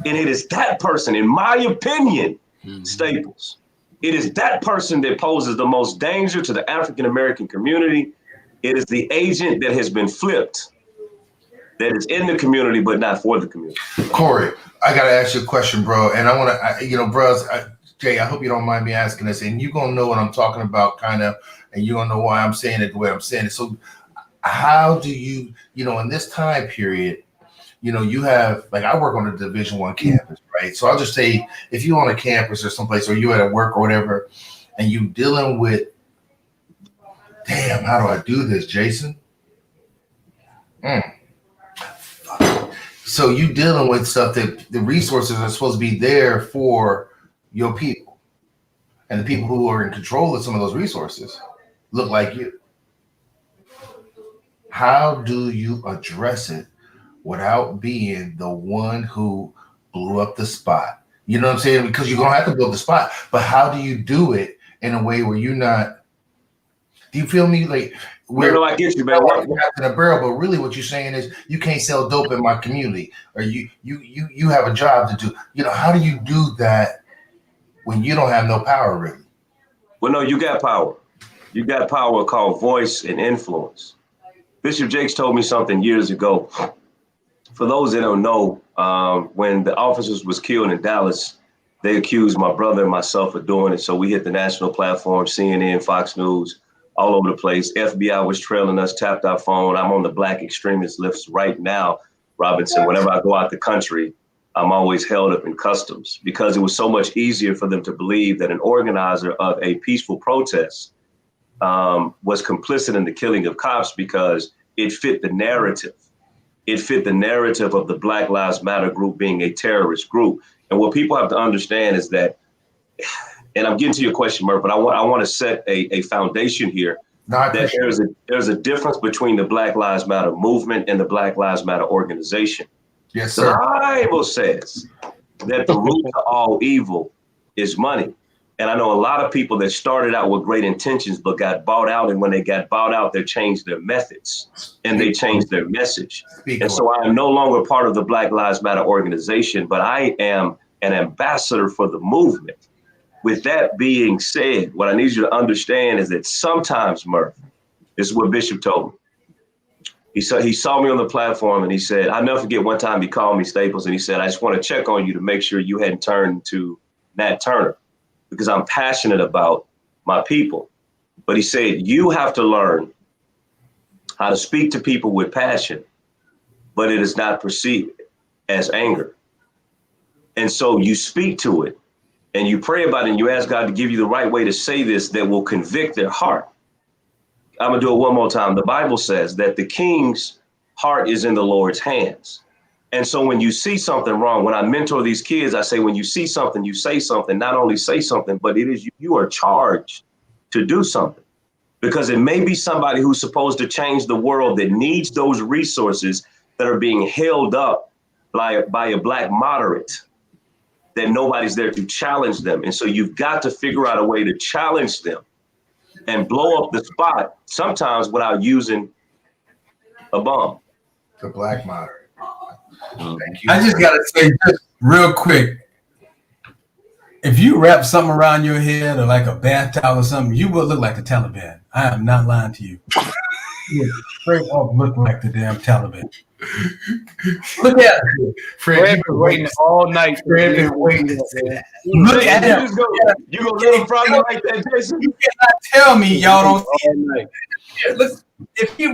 [SPEAKER 6] and it is that person, in my opinion, Staples, it is that person that poses the most danger to the African-American community. It is the agent that has been flipped, that is in the community, but not for the community.
[SPEAKER 4] Corey, I got to ask you a question, bro. And I want to, bros, Jay, I hope you don't mind me asking this, and you're going to know what I'm talking about, kind of, and you're going to know why I'm saying it the way I'm saying it. So how do you, in this time period, you have, like, I work on a Division I campus, right? So I'll just say, if you're on a campus or someplace, or you're at work or whatever, and you dealing with, damn, how do I do this, Jason? So you dealing with stuff that the resources are supposed to be there for your people, and the people who are in control of some of those resources look like you. How do you address it without being the one who blew up the spot? You know what I'm saying? Because you're gonna have to build the spot, but how do you do it in a way where you're not? Do you feel me? Like,
[SPEAKER 6] no, I get you, man.
[SPEAKER 4] In a barrel, but really, what you're saying is you can't sell dope in my community, or you have a job to do. How do you do that when you don't have no power, really?
[SPEAKER 6] Well, no, you got power. You got power called voice and influence. Bishop Jakes told me something years ago. For those that don't know, when the officers was killed in Dallas, they accused my brother and myself of doing it. So we hit the national platform, CNN, Fox News, all over the place. FBI was trailing us, tapped our phone. I'm on the black extremist list right now, Robinson. Whenever I go out the country, I'm always held up in customs because it was so much easier for them to believe that an organizer of a peaceful protest was complicit in the killing of cops because it fit the narrative. It fit the narrative of the Black Lives Matter group being a terrorist group. And what people have to understand is that, and I'm getting to your question, Murph, but I want to set a foundation here
[SPEAKER 4] No, I
[SPEAKER 6] that
[SPEAKER 4] appreciate
[SPEAKER 6] there's a difference between the Black Lives Matter movement and the Black Lives Matter organization.
[SPEAKER 4] Yes,
[SPEAKER 6] The
[SPEAKER 4] sir.
[SPEAKER 6] Bible says that the root to all evil is money. And I know a lot of people that started out with great intentions but got bought out. And when they got bought out, they changed their methods and they changed their message. And so I am no longer part of the Black Lives Matter organization, but I am an ambassador for the movement. With that being said, what I need you to understand is that sometimes, Murph, this is what Bishop told me. He saw me on the platform and he said, I'll never forget one time he called me, Staples, and he said, I just want to check on you to make sure you hadn't turned to Nat Turner, because I'm passionate about my people. But he said, you have to learn how to speak to people with passion, but it is not perceived as anger. And so you speak to it and you pray about it and you ask God to give you the right way to say this that will convict their heart. I'm gonna do it one more time. The Bible says that the king's heart is in the Lord's hands. And so when you see something wrong, when I mentor these kids, I say, when you see something, you say something. Not only say something, but it is you are charged to do something, because it may be somebody who's supposed to change the world that needs those resources that are being held up by a Black moderate, that nobody's there to challenge them. And so you've got to figure out a way to challenge them and blow up the spot, sometimes without using a bomb.
[SPEAKER 4] The Black moderate. Thank you.
[SPEAKER 2] I just gotta say, just real quick, if you wrap something around your head or like a bath towel or something, you will look like the Taliban. I am not lying to you. You would straight up look like the damn Taliban. Look at it.
[SPEAKER 4] Fred,
[SPEAKER 1] Been waiting all night.
[SPEAKER 4] Fred been waiting.
[SPEAKER 2] Look at him.
[SPEAKER 6] You gonna let him frog me like that, Jason?
[SPEAKER 2] You cannot tell me y'all don't see
[SPEAKER 1] All night.
[SPEAKER 2] it. Look, if he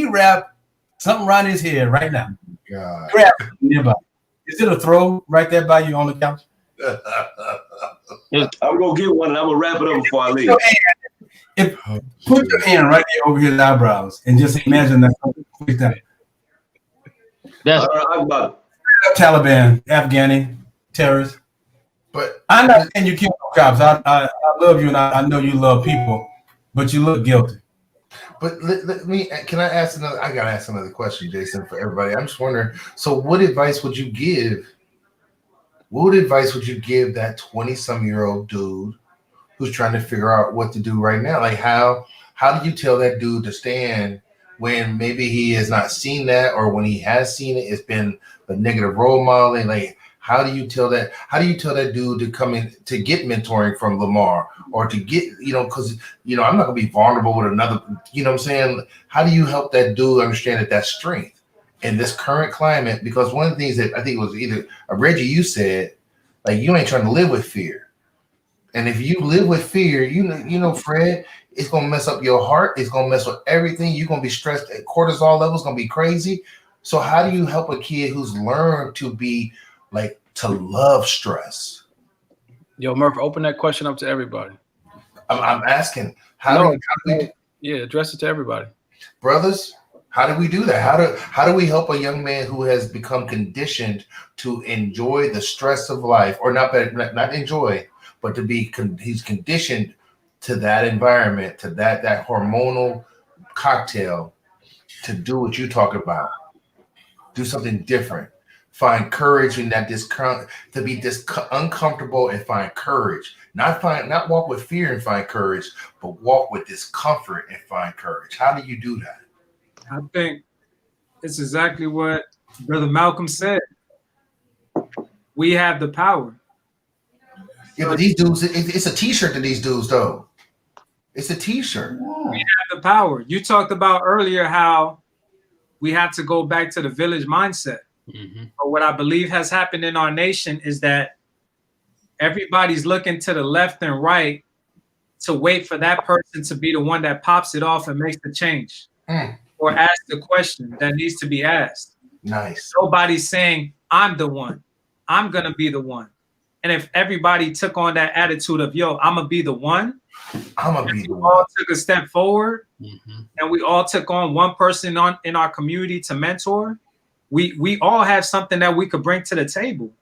[SPEAKER 2] wrap something around his head right now,
[SPEAKER 4] God.
[SPEAKER 2] grab it nearby. Is it a throw right there by you on the couch?
[SPEAKER 6] I'm gonna get one and I'm gonna wrap it up before I leave.
[SPEAKER 2] Put your hand right there over his eyebrows and just imagine that.
[SPEAKER 3] That's
[SPEAKER 6] I'm about
[SPEAKER 2] Taliban, Afghani, terrorists.
[SPEAKER 4] But
[SPEAKER 2] I'm not saying you kill no cops. I love you and I know you love people, but you look guilty.
[SPEAKER 4] let me. Can I ask another? I gotta ask another question, Jason, for everybody. I'm just wondering. So, what advice would you give? What advice would you give that 20-some-year-old dude who's trying to figure out what to do right now? Like, how do you tell that dude to stand when maybe he has not seen that, or when he has seen it, it's been a negative role model? And like, how do you tell that? How do you tell that dude to come in to get mentoring from Lamar, or to get, because I'm not gonna be vulnerable with another. You know what I'm saying? How do you help that dude understand that that's strength in this current climate? Because one of the things that I think it was either Reggie, you said, like, you ain't trying to live with fear. And if you live with fear, Fred, it's gonna mess up your heart. It's gonna mess with everything. You're gonna be stressed. Cortisol levels gonna be crazy. So how do you help a kid who's learned to be to love stress?
[SPEAKER 1] Yo, Murph, open that question up to everybody.
[SPEAKER 4] I'm asking
[SPEAKER 1] Address it to everybody.
[SPEAKER 4] brothers, how do we do that? How do we help a young man who has become conditioned to enjoy the stress of life, or not enjoy, but to be he's conditioned to that environment, to that hormonal cocktail, to do what you talk about, do something different, find courage in that to be uncomfortable and find courage, not walk with fear and find courage, but walk with discomfort and find courage. How do you do that?
[SPEAKER 5] I think it's exactly what Brother Malcolm said. We have the power.
[SPEAKER 4] Yeah, but these dudes, it's a t-shirt to these dudes, though. It's a t-shirt.
[SPEAKER 5] We have the power. You talked about earlier how we had to go back to the village mindset.
[SPEAKER 1] Mm-hmm.
[SPEAKER 5] But what I believe has happened in our nation is that everybody's looking to the left and right to wait for that person to be the one that pops it off and makes the change, or ask the question that needs to be asked.
[SPEAKER 4] Nice.
[SPEAKER 5] Nobody's saying, I'm the one. I'm going to be the one. And if everybody took on that attitude of, yo, I'm going to be the one, we all took a step forward, and we all took on one person in our community to mentor, we all have something that we could bring to the table.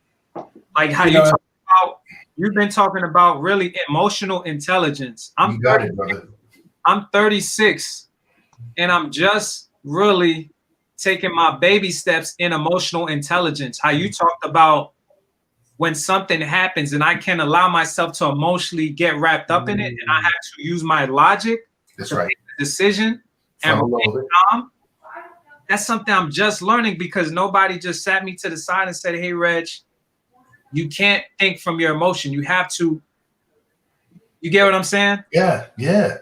[SPEAKER 5] Like how you've been talking about really emotional intelligence.
[SPEAKER 4] You got it, brother.
[SPEAKER 5] I'm 36 and I'm just really taking my baby steps in emotional intelligence. How you talked about when something happens and I can't allow myself to emotionally get wrapped up in it, and I have to use my logic
[SPEAKER 4] That's
[SPEAKER 5] to
[SPEAKER 4] right.
[SPEAKER 5] make the decision and remain calm. That's something I'm just learning because nobody just sat me to the side and said, hey, Reg, you can't think from your emotion. You have to. You get what I'm saying?
[SPEAKER 4] Yeah, yeah.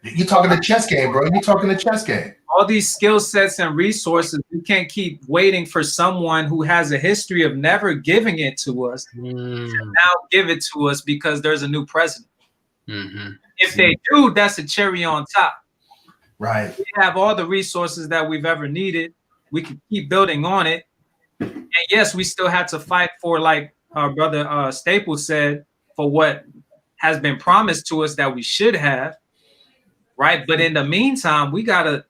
[SPEAKER 4] You're talking the chess game, bro. You're talking the chess game.
[SPEAKER 5] All these skill sets and resources, we can't keep waiting for someone who has a history of never giving it to us to now give it to us because there's a new president. If they do, that's a cherry on top.
[SPEAKER 4] Right.
[SPEAKER 5] We have all the resources that we've ever needed. We can keep building on it. And yes, we still have to fight for, like our brother Staples said, for what has been promised to us that we should have. Right. But in the meantime, we are the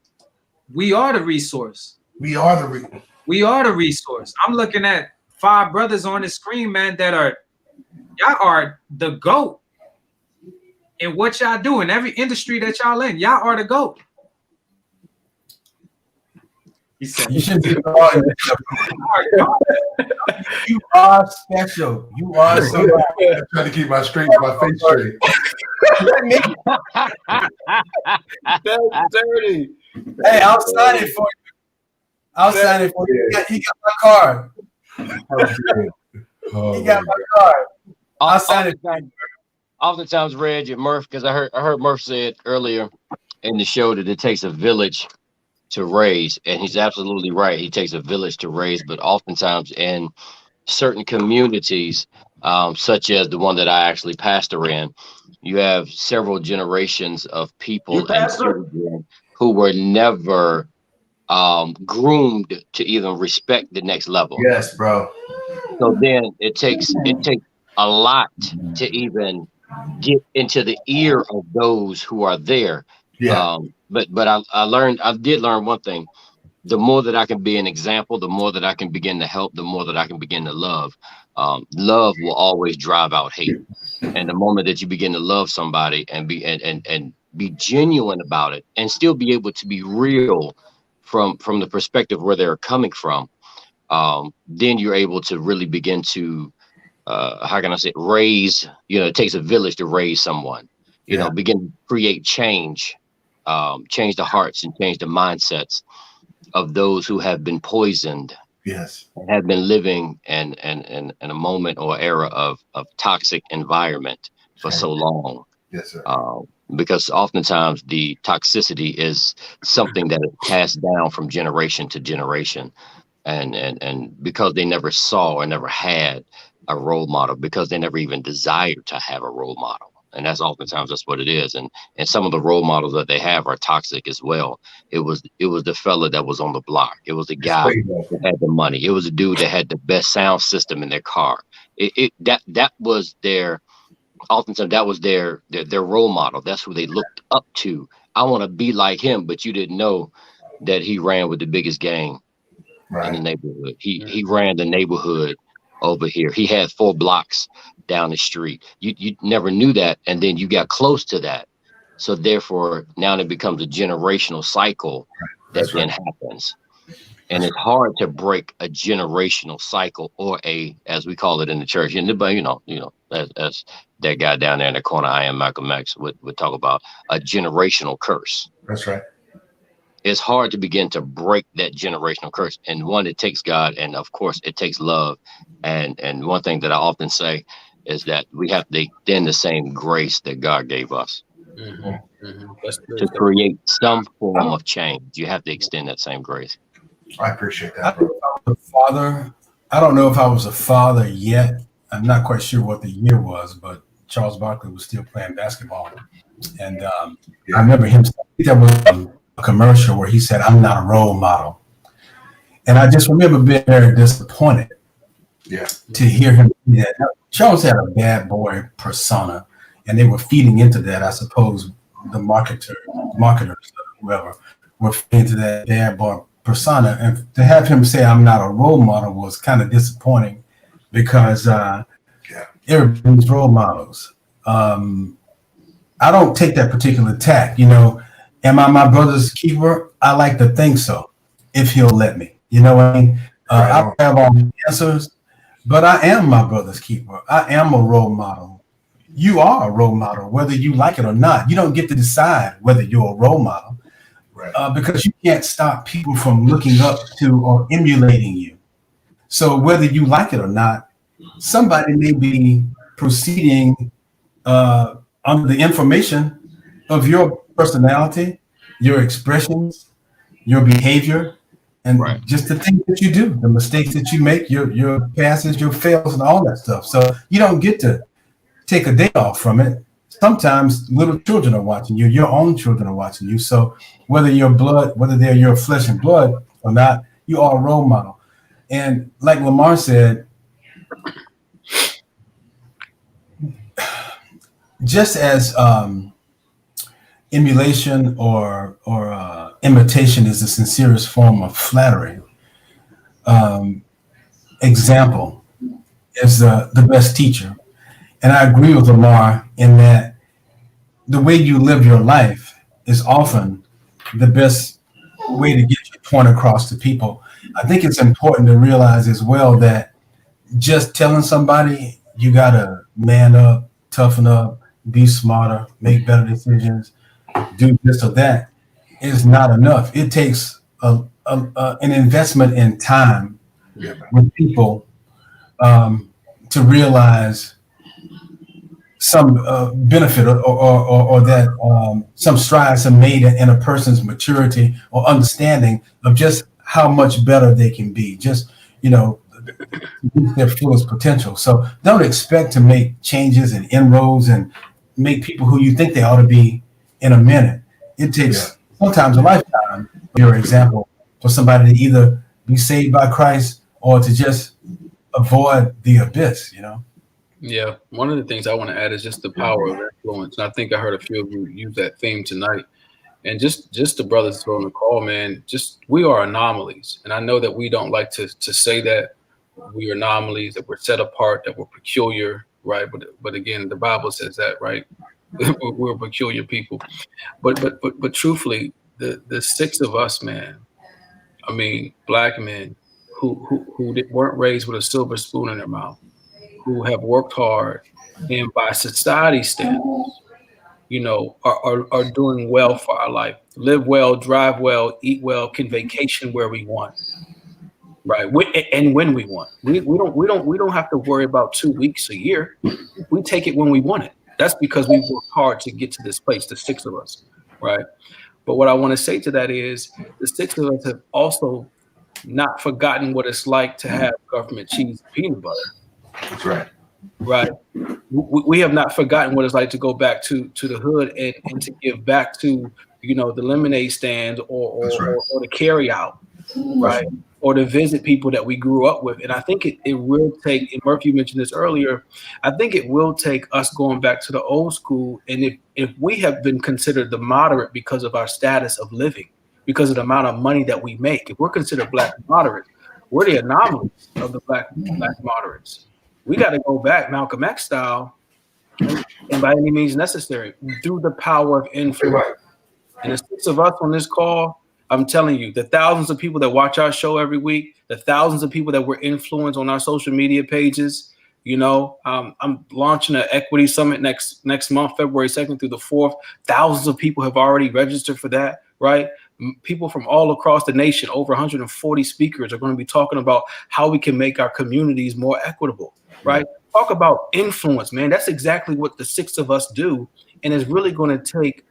[SPEAKER 5] resource.
[SPEAKER 4] We are the
[SPEAKER 5] resource. I'm looking at 5 brothers on the screen, man, y'all are the GOAT in what y'all do in every industry that y'all in. Y'all are the GOAT. He said,
[SPEAKER 2] You shouldn't be calling You are special. You are somebody.
[SPEAKER 4] I'm trying to keep my face straight.
[SPEAKER 1] That's dirty.
[SPEAKER 2] Hey, I'll sign it for you. I'll sign it for you. He got my card. He got my card. I'll sign it for you.
[SPEAKER 3] Oftentimes, Reg and Murph, because I heard Murph said earlier in the show that it takes a village to raise, and he's absolutely right. He takes a village to raise, but oftentimes in certain communities, such as the one that I actually pastor in, you have several generations of people and children who were never groomed to even respect the next level.
[SPEAKER 4] Yes, bro.
[SPEAKER 3] So then it takes a lot to even get into the ear of those who are there.
[SPEAKER 4] Yeah.
[SPEAKER 3] But I did learn one thing. The more that I can be an example, the more that I can begin to help, the more that I can begin to love. Love will always drive out hate. And the moment that you begin to love somebody and be genuine about it and still be able to be real from the perspective where they're coming from, then you're able to really begin to how can I say, raise, it takes a village to raise someone, begin to create change the hearts and change the mindsets of those who have been poisoned.
[SPEAKER 4] Yes.
[SPEAKER 3] And have been living in a moment or era of toxic environment for so long.
[SPEAKER 4] Yes, sir.
[SPEAKER 3] Because oftentimes the toxicity is something that is passed down from generation to generation. And because they never saw or never had a role model, because they never even desired to have a role model. And that's oftentimes that's what it is. And some of the role models that they have are toxic as well. It was the fella that was on the block. It was the guy that had the money. It was a dude that had the best sound system in their car. That was their role model. That's who they looked up to. I want to be like him, but you didn't know that he ran with the biggest gang in the neighborhood. He ran the neighborhood over here. He had 4 blocks down the street. You never knew that, and then you got close to that. So therefore, now it becomes a generational cycle that then happens. And it's hard to break a generational cycle, or as we call it in the church. And as that guy down there in the corner, I am Malcolm X, would talk about a generational curse.
[SPEAKER 4] That's right.
[SPEAKER 3] It's hard to begin to break that generational curse. And one, it takes God, and of course it takes love. And one thing that I often say is that we have to extend the same grace that God gave us to create some form of change. You have to extend that same grace.
[SPEAKER 4] I appreciate that, bro.
[SPEAKER 2] I don't know if I was a father yet. I'm not quite sure what the year was, but Charles Barkley was still playing basketball. And I remember him saying, there was a commercial where he said, "I'm not a role model." And I just remember being very disappointed to hear him say that. Charles had a bad boy persona, and they were feeding into that. I suppose the marketers, whoever, were feeding into that bad boy persona. And to have him say, "I'm not a role model," was kind of disappointing, because everybody's role models. I don't take that particular tack. Am I my brother's keeper? I like to think so, if he'll let me. You know what I mean? I don't have all the answers, but I am my brother's keeper. I am a role model. You are a role model, whether you like it or not. You don't get to decide whether you're a role model, because you can't stop people from looking up to or emulating you. So whether you like it or not, somebody may be proceeding under the information of your personality, your expressions, your behavior, and just the things that you do, the mistakes that you make, your passes, your fails, and all that stuff. So you don't get to take a day off from it. Sometimes little children are watching you, your own children are watching you. So whether they're your flesh and blood or not, you are a role model. And like Lamar said, just as emulation or imitation is the sincerest form of flattery, example is the best teacher. And I agree with Lamar in that the way you live your life is often the best way to get your point across to people. I think it's important to realize as well that just telling somebody you got to man up, toughen up, be smarter, make better decisions, do this or that is not enough. It takes an investment in time with people to realize some benefit or that some strides are made in a person's maturity or understanding of just how much better they can be, just, reach their fullest potential. So don't expect to make changes and inroads and make people who you think they ought to be in a minute. It takes sometimes a lifetime, for your example, for somebody to either be saved by Christ or to just avoid the abyss,
[SPEAKER 1] Yeah, one of the things I want to add is just the power of influence. And I think I heard a few of you use that theme tonight. And just the brothers on the call, man, we are anomalies. And I know that we don't like to say that we are anomalies, that we're set apart, that we're peculiar, right? But again, the Bible says that, right? We're peculiar people. But truthfully, the six of us, man, I mean, black men who weren't raised with a silver spoon in their mouth, who have worked hard and by society standards, are doing well for our life, live well, drive well, eat well, can vacation where we want, right? And when we want, we don't have to worry about 2 weeks a year. We take it when we want it. That's because we worked hard to get to this place, the six of us, right? But what I want to say to that is the six of us have also not forgotten what it's like to have government cheese and peanut butter.
[SPEAKER 4] That's right.
[SPEAKER 1] Right. We have not forgotten what it's like to go back to the hood and to give back to, the lemonade stand or the carry out, right? Or to visit people that we grew up with. And I think it will take, and Murphy mentioned this earlier, I think it will take us going back to the old school. And if we have been considered the moderate because of our status of living, because of the amount of money that we make, if we're considered black moderates, we're the anomalies of the black moderates. We got to go back Malcolm X style, and by any means necessary, through the power of influence. And the six of us on this call, I'm telling you, the thousands of people that watch our show every week, the thousands of people that were influenced on our social media pages, I'm launching an equity summit next month, February 2nd through the 4th. Thousands of people have already registered for that, right? People from all across the nation, over 140 speakers are going to be talking about how we can make our communities more equitable, right? Talk about influence, man. That's exactly what the six of us do. And it's really going to take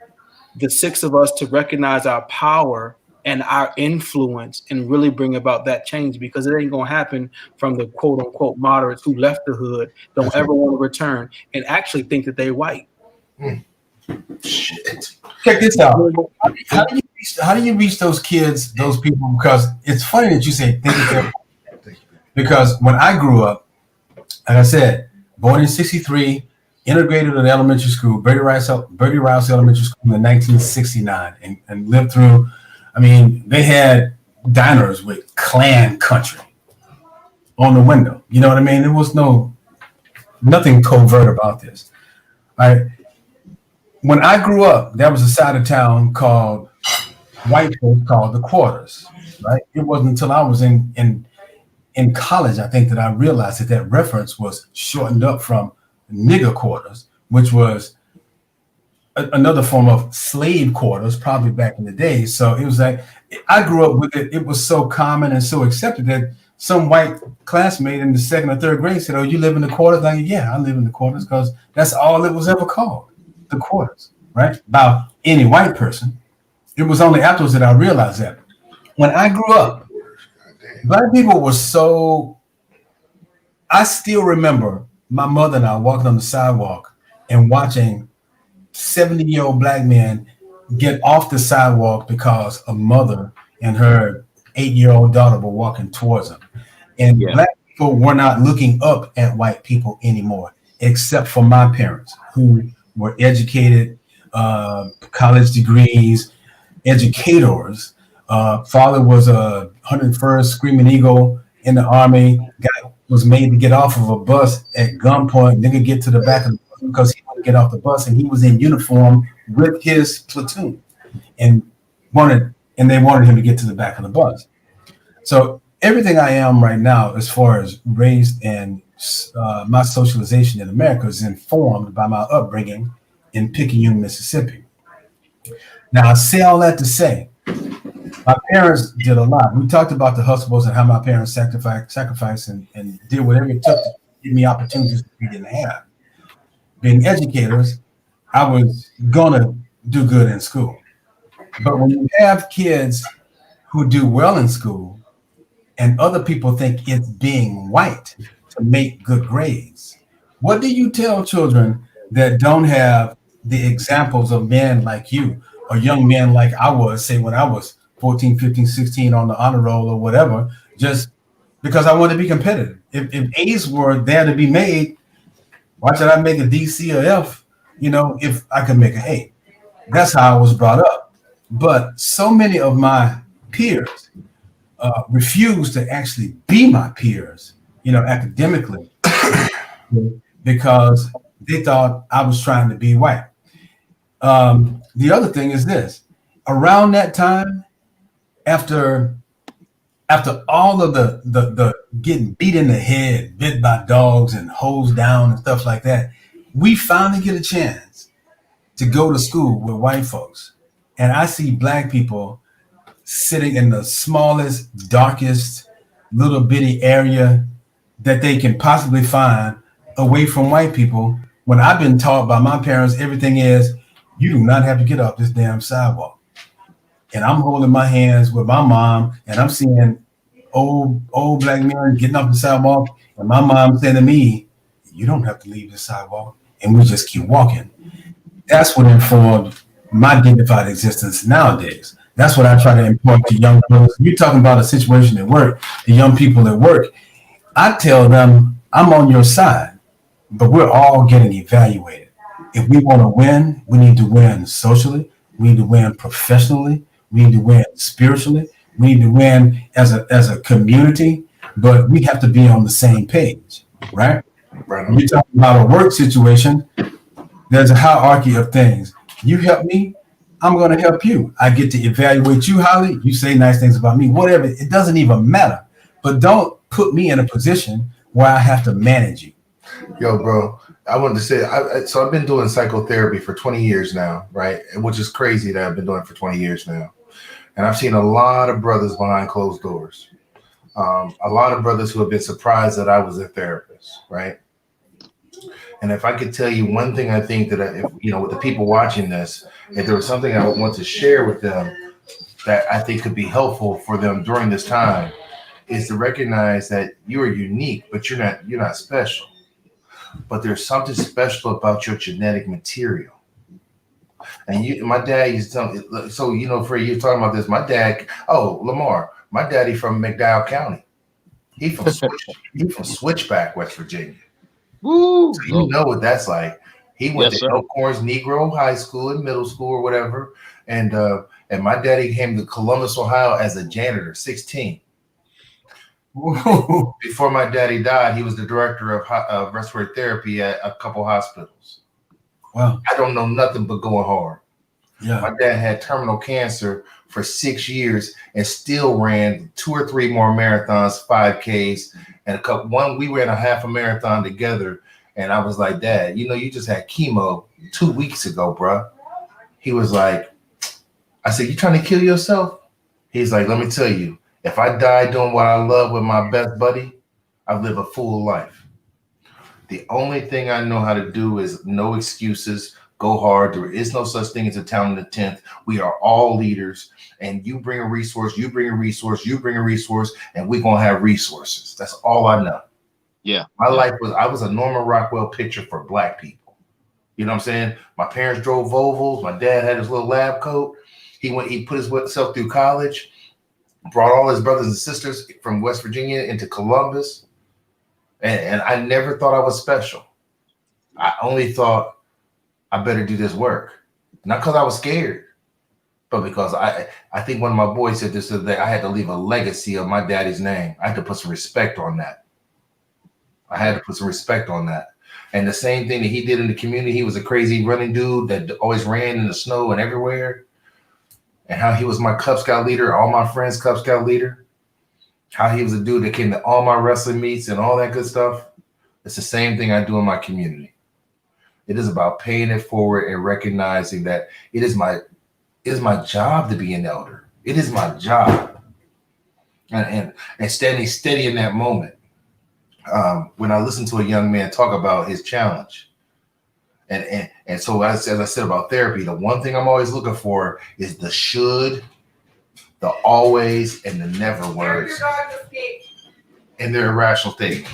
[SPEAKER 1] the six of us to recognize our power and our influence and really bring about that change, because it ain't going to happen from the quote unquote moderates who left the hood, don't ever want to return, and actually think that they're white.
[SPEAKER 4] Shit.
[SPEAKER 2] Check this out. How do you reach those kids, those people? Because it's funny that you say think of them. Because when I grew up, like I said, born in '63, integrated in elementary school, Bertie Rice Elementary School in 1969, and lived through. I mean, they had diners with Clan Country on the window. You know what I mean? There was nothing covert about this. All right. when I grew up, there was a side of town called white folks called the Quarters, right? It wasn't until I was in college, I think, that I realized that that reference was shortened up from nigger quarters, which was another form of slave quarters, probably back in the day. So it was like, I grew up with it. It was so common and so accepted that some white classmate in the second or third grade said, "Oh, you live in the quarters?" Like, yeah, I live in the quarters, because that's all it was ever called, the quarters, right? By any white person. It was only afterwards that I realized that. When I grew up, black people were so, I still remember my mother and I walking on the sidewalk and watching 70-year-old black men get off the sidewalk because a mother and her 8-year-old daughter were walking towards them. And
[SPEAKER 3] Yeah.
[SPEAKER 2] black people were not looking up at white people anymore, except for my parents, who were educated, college degrees, educators. Father was a 101st Screaming Eagle in the Army. Guy was made to get off of a bus at gunpoint. Nigga get to the back of the bus because he wanted to get off the bus, and he was in uniform with his platoon, and they wanted him to get to the back of the bus. So everything I am right now, as far as raised and my socialization in America, is informed by my upbringing in Picayune, Mississippi. Now, I say all that to say, my parents did a lot. We talked about the hustles and how my parents sacrificed and did whatever it took to give me opportunities we didn't have. Being educators, I was gonna do good in school. But when you have kids who do well in school and other people think it's being white to make good grades, what do you tell children that don't have the examples of men like you, or young men like I was, say, when I was 14, 15, 16 on the honor roll or whatever, just because I wanted to be competitive? If A's were there to be made, why should I make a D, C, or F, if I could make an A? That's how I was brought up. But so many of my peers refused to actually be my peers, academically, because they thought I was trying to be white. The other thing is this: around that time, after all of the getting beat in the head, bit by dogs and hosed down and stuff like that, we finally get a chance to go to school with white folks. And I see black people sitting in the smallest, darkest, little bitty area that they can possibly find away from white people. When I've been taught by my parents, everything is, you do not have to get off this damn sidewalk. And I'm holding my hands with my mom, and I'm seeing old black men getting off the sidewalk, and my mom saying to me, "You don't have to leave the sidewalk," and we just keep walking. That's what informed my dignified existence nowadays. That's what I try to impart to young people. You're talking about a situation at work, the young people at work. I tell them, I'm on your side, but we're all getting evaluated. If we want to win, we need to win socially. We need to win professionally. We need to win spiritually. We need to win as a community, but we have to be on the same page, right?
[SPEAKER 4] Right.
[SPEAKER 2] When you're talking about a work situation, there's a hierarchy of things. You help me, I'm going to help you. I get to evaluate you highly. You say nice things about me, whatever. It doesn't even matter. But don't put me in a position where I have to manage you.
[SPEAKER 4] Yo, bro, I wanted to say, so I've been doing psychotherapy for 20 years now, right? Which is crazy that I've been doing it for 20 years now. And I've seen a lot of brothers behind closed doors. A lot of brothers who have been surprised that I was a therapist, right? And if I could tell you one thing, I think that, with the people watching this, if there was something I would want to share with them that I think could be helpful for them during this time, is to recognize that you are unique, but you're not special. But there's something special about your genetic material. And my dad used to tell me, so, Fred, you're talking about this. My dad, Lamar, my daddy from McDowell County. He from Switchback, West Virginia.
[SPEAKER 3] Woo!
[SPEAKER 4] So you know what that's like. He went
[SPEAKER 3] Yes,
[SPEAKER 4] to
[SPEAKER 3] sir.
[SPEAKER 4] Elkhorn's Negro High School and middle school or whatever. And my daddy came to Columbus, Ohio as a janitor, 16. Before my daddy died, he was the director of respiratory therapy at a couple hospitals.
[SPEAKER 2] Wow.
[SPEAKER 4] I don't know nothing but going hard.
[SPEAKER 2] Yeah.
[SPEAKER 4] My dad had terminal cancer for 6 years and still ran 2 or 3 more marathons, 5Ks, and a couple. One, we ran a half a marathon together, and I was like, Dad, you know, you just had chemo 2 weeks ago, bro. He was like, I said, you trying to kill yourself? He's like, let me tell you, if I die doing what I love with my best buddy, I've lived a full life. The only thing I know how to do is no excuses, go hard. There is no such thing as a town in the 10th. We are all leaders, and you bring a resource, you bring a resource, you bring a resource, and we're going to have resources. That's all I know.
[SPEAKER 3] Yeah.
[SPEAKER 4] My life was, I was a Norman Rockwell picture for Black people. You know what I'm saying? My parents drove Volvos. My dad had his little lab coat. He put himself through college, brought all his brothers and sisters from West Virginia into Columbus. And I never thought I was special. I only thought I better do this work. Not because I was scared, but because I think one of my boys said this the other day, I had to leave a legacy of my daddy's name. I had to put some respect on that. And the same thing that he did in the community, he was a crazy running dude that always ran in the snow and everywhere. And how he was my Cub Scout leader, all my friends' Cub Scout leader. How he was a dude that came to all my wrestling meets and all that good stuff. It's the same thing I do in my community. It is about paying it forward and recognizing that it is my job to be an elder. It is my job. And standing steady in that moment. When I listen to a young man talk about his challenge. And so as I said about therapy, the one thing I'm always looking for is the should, the always, and the never words. And their irrational thinking.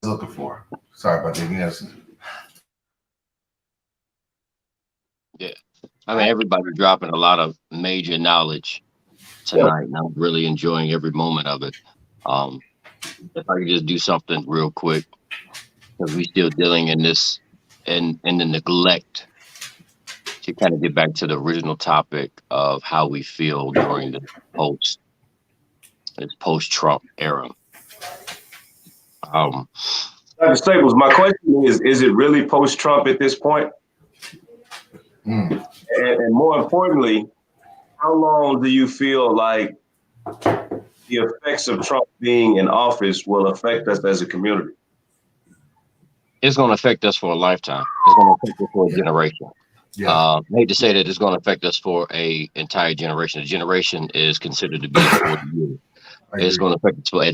[SPEAKER 4] Looking for. Sorry about that. Yes.
[SPEAKER 3] Yeah. I mean, everybody dropping a lot of major knowledge tonight, and I'm really enjoying every moment of it. If I could just do something real quick, because we're still dealing in this and the neglect to kind of get back to the original topic of how we feel during this post-Trump era.
[SPEAKER 6] Dr. Staples, my question is it really post-Trump at this point? And more importantly, how long do you feel like the effects of Trump being in office will affect us as a community?
[SPEAKER 3] It's going to affect us for a lifetime. It's going to affect us for a generation.
[SPEAKER 4] Yeah.
[SPEAKER 3] I hate to say that it's going to affect us for an entire generation. A generation is considered to be 40 years. It's going to affect us for at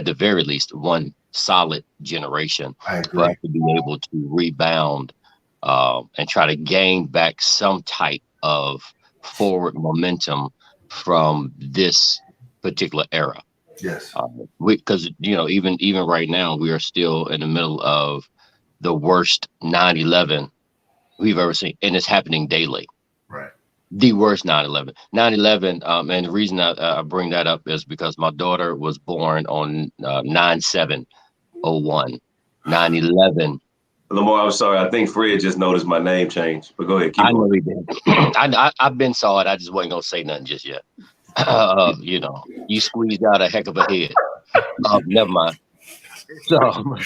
[SPEAKER 3] the very least, one solid generation for us to be able to rebound and try to gain back some type of forward momentum from this particular era.
[SPEAKER 4] Yes.
[SPEAKER 3] Because even right now, we are still in the middle of the worst 9/11 we've ever seen, and it's happening daily.
[SPEAKER 4] Right.
[SPEAKER 3] The worst 9/11. 9/11, and the reason I bring that up is because my daughter was born on 9/7/01. 9/11.
[SPEAKER 6] Lamar, I'm sorry. I think Fred just noticed my name change. But go ahead. Keep
[SPEAKER 3] know
[SPEAKER 6] going.
[SPEAKER 3] he did. I've been saw it. I just wasn't gonna say nothing just yet. You squeezed out a heck of a head. Never mind. So
[SPEAKER 2] I'm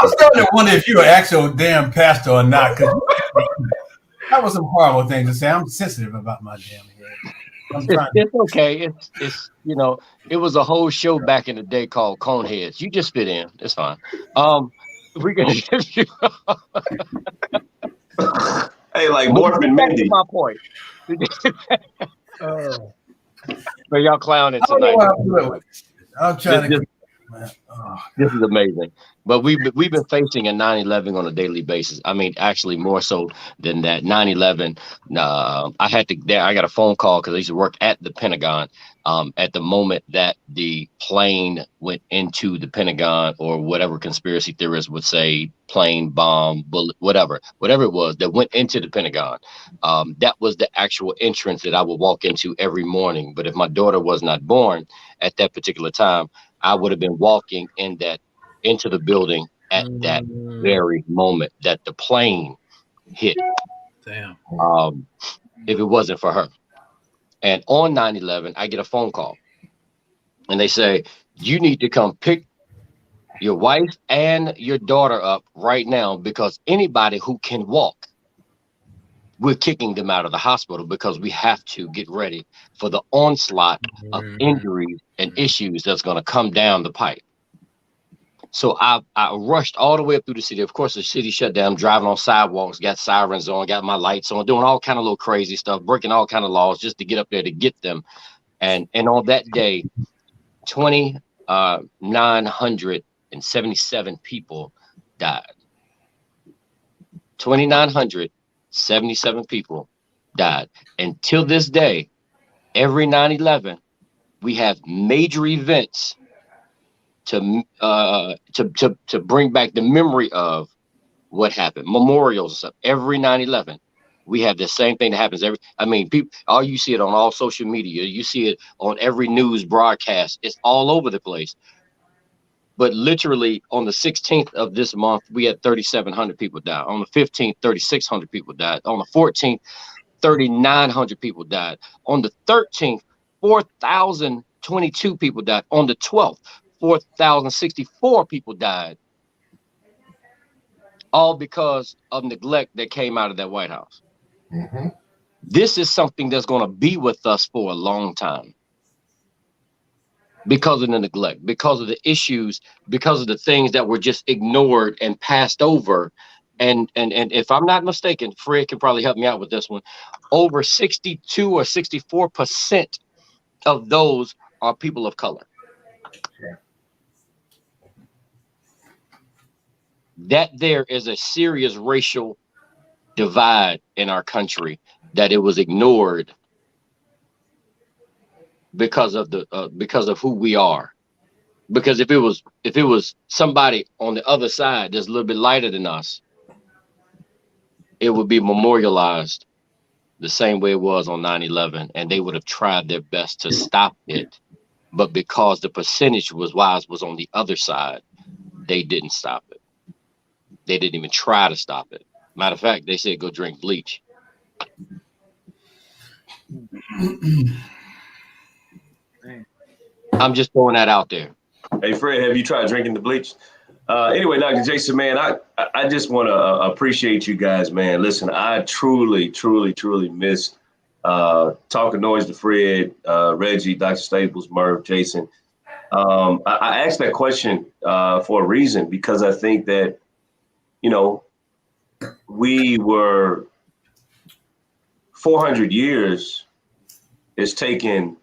[SPEAKER 2] starting to wonder if you're an actual damn pastor or not, because that was some horrible things to say. I'm sensitive about my damn head.
[SPEAKER 3] It's okay. It's it was a whole show back in the day called Coneheads. You just fit in. It's fine. We're gonna give you.
[SPEAKER 6] Hey, like Morphin Mindy.
[SPEAKER 3] My point. But y'all clowning tonight.
[SPEAKER 2] I'm trying to.
[SPEAKER 3] This is amazing. But we've been facing a 9/11 on a daily basis. I mean, actually more so than that. 9/11. I got a phone call because I used to work at the Pentagon. At the moment that the plane went into the Pentagon, or whatever conspiracy theorists would say, plane, bomb, bullet, whatever it was that went into the Pentagon. That was the actual entrance that I would walk into every morning. But if my daughter was not born at that particular time, I would have been walking into the building at that very moment that the plane hit.
[SPEAKER 1] Damn.
[SPEAKER 3] If it wasn't for her. And on 9/11, I get a phone call and they say, you need to come pick your wife and your daughter up right now, because anybody who can walk, we're kicking them out of the hospital because we have to get ready for the onslaught of injuries and issues that's going to come down the pipe. So I rushed all the way up through the city. Of course, the city shut down, driving on sidewalks, got sirens on, got my lights on, doing all kind of little crazy stuff, breaking all kind of laws just to get up there to get them. And on that day, 2,977 people died. 2,977 people died. And till this day, every 9/11, we have major events to bring back the memory of what happened. Memorials and stuff. Every 9/11, we have the same thing that happens people, you see it on all social media. You see it on every news broadcast. It's all over the place. But literally on the 16th of this month, we had 3,700 people die. On the 15th, 3,600 people died. On the 14th, 3,900 people died. On the 13th, 4,022 people died. On the 12th, 4,064 people died, all because of neglect that came out of that White House.
[SPEAKER 4] Mm-hmm.
[SPEAKER 3] This is something that's going to be with us for a long time because of the neglect, because of the issues, because of the things that were just ignored and passed over. And if I'm not mistaken, Fred can probably help me out with this one, over 62 or 64% of those are people of color. That there is a serious racial divide in our country, that it was ignored because of who we are. Because if it was somebody on the other side that's a little bit lighter than us, it would be memorialized the same way it was on 9/11, and they would have tried their best to stop it. But because the percentage was on the other side, they didn't stop it. They didn't even try to stop it. Matter of fact, they said go drink bleach. I'm just throwing that out there.
[SPEAKER 6] Hey, Fred, have you tried drinking the bleach? Anyway, Dr. Jason, man, I just want to appreciate you guys, man. Listen, I truly miss talking noise to Fred, Reggie, Dr. Staples, Merv, Jason. I asked that question for a reason, because I think that, we were 400 years is taken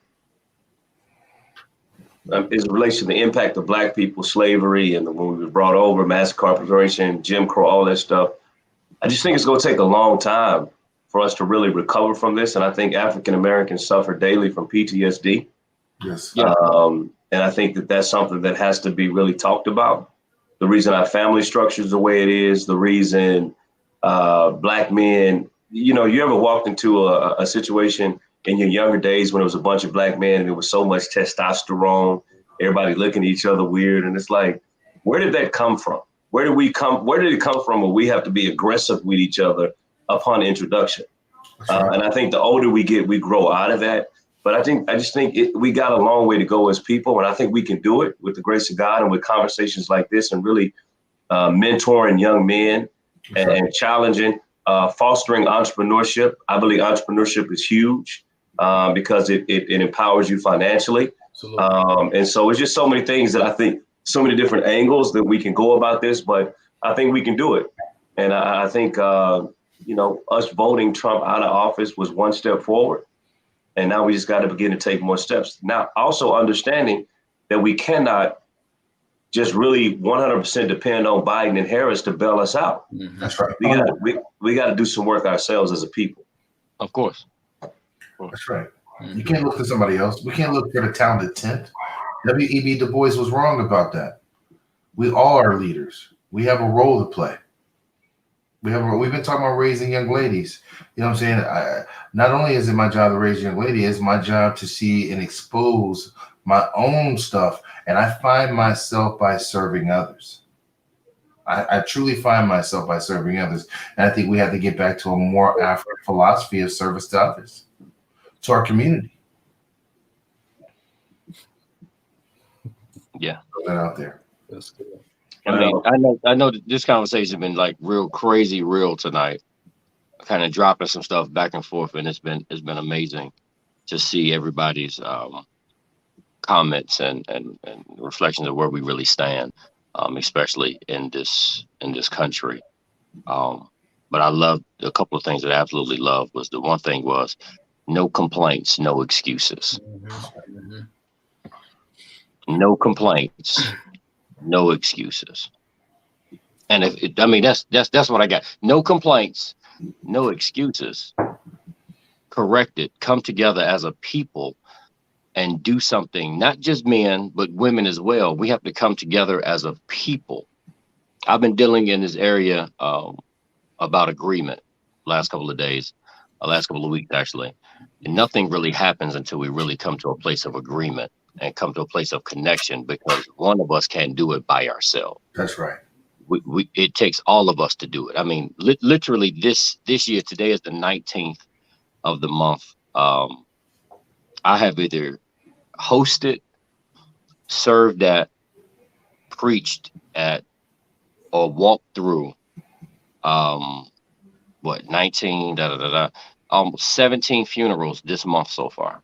[SPEAKER 6] is in relation to the impact of Black people, slavery, and when we were brought over, mass incarceration, Jim Crow, all that stuff. I just think it's going to take a long time for us to really recover from this. And I think African Americans suffer daily from PTSD.
[SPEAKER 4] Yes.
[SPEAKER 6] And I think that that's something that has to be really talked about. The reason our family structure is the way it is, the reason Black men, you ever walked into a situation in your younger days when it was a bunch of Black men and there was so much testosterone, everybody looking at each other weird. And it's like, where did that come from? Where did it come from when we have to be aggressive with each other upon introduction? And I think the older we get, we grow out of that. But I just think we got a long way to go as people. And I think we can do it with the grace of God and with conversations like this, and really mentoring young men and challenging, fostering entrepreneurship. I believe entrepreneurship is huge because it empowers you financially. And so it's just so many things that I think, so many different angles that we can go about this, but I think we can do it. And I think, us voting Trump out of office was one step forward. And now we just got to begin to take more steps. Now, also understanding that we cannot just really 100% depend on Biden and Harris to bail us out.
[SPEAKER 4] That's right.
[SPEAKER 6] We got to do some work ourselves as a people.
[SPEAKER 3] Of course.
[SPEAKER 4] That's right. You can't look to somebody else. We can't look for the talented 10th. W.E.B. Du Bois was wrong about that. We all are leaders. We have a role to play. We've been talking about raising young ladies. You know what I'm saying? Not only is it my job to raise a young lady, it's my job to see and expose my own stuff. And I find myself by serving others. I truly find myself by serving others. And I think we have to get back to a more African philosophy of service to others, to our community.
[SPEAKER 3] Yeah.
[SPEAKER 4] Put that out there.
[SPEAKER 1] That's good.
[SPEAKER 3] I mean, I know that this conversation has been like real crazy real tonight. Kind of dropping some stuff back and forth, and it's been amazing to see everybody's comments and reflections of where we really stand, especially in this country. But I love a couple of things that I absolutely love. Was the one thing was no complaints, no excuses. No complaints, no excuses. And that's what I got. No complaints, no excuses. Correct it. Come together as a people and do something. Not just men, but women as well. We have to come together as a people. I've been dealing in this area about agreement last couple of days, last couple of weeks actually, and nothing really happens until we really come to a place of agreement and come to a place of connection, because one of us can't do it by ourselves.
[SPEAKER 4] That's right.
[SPEAKER 3] It takes all of us to do it. I mean, literally this year, today is the 19th of the month. I have either hosted, served at, preached at, or walked through 17 funerals this month so far.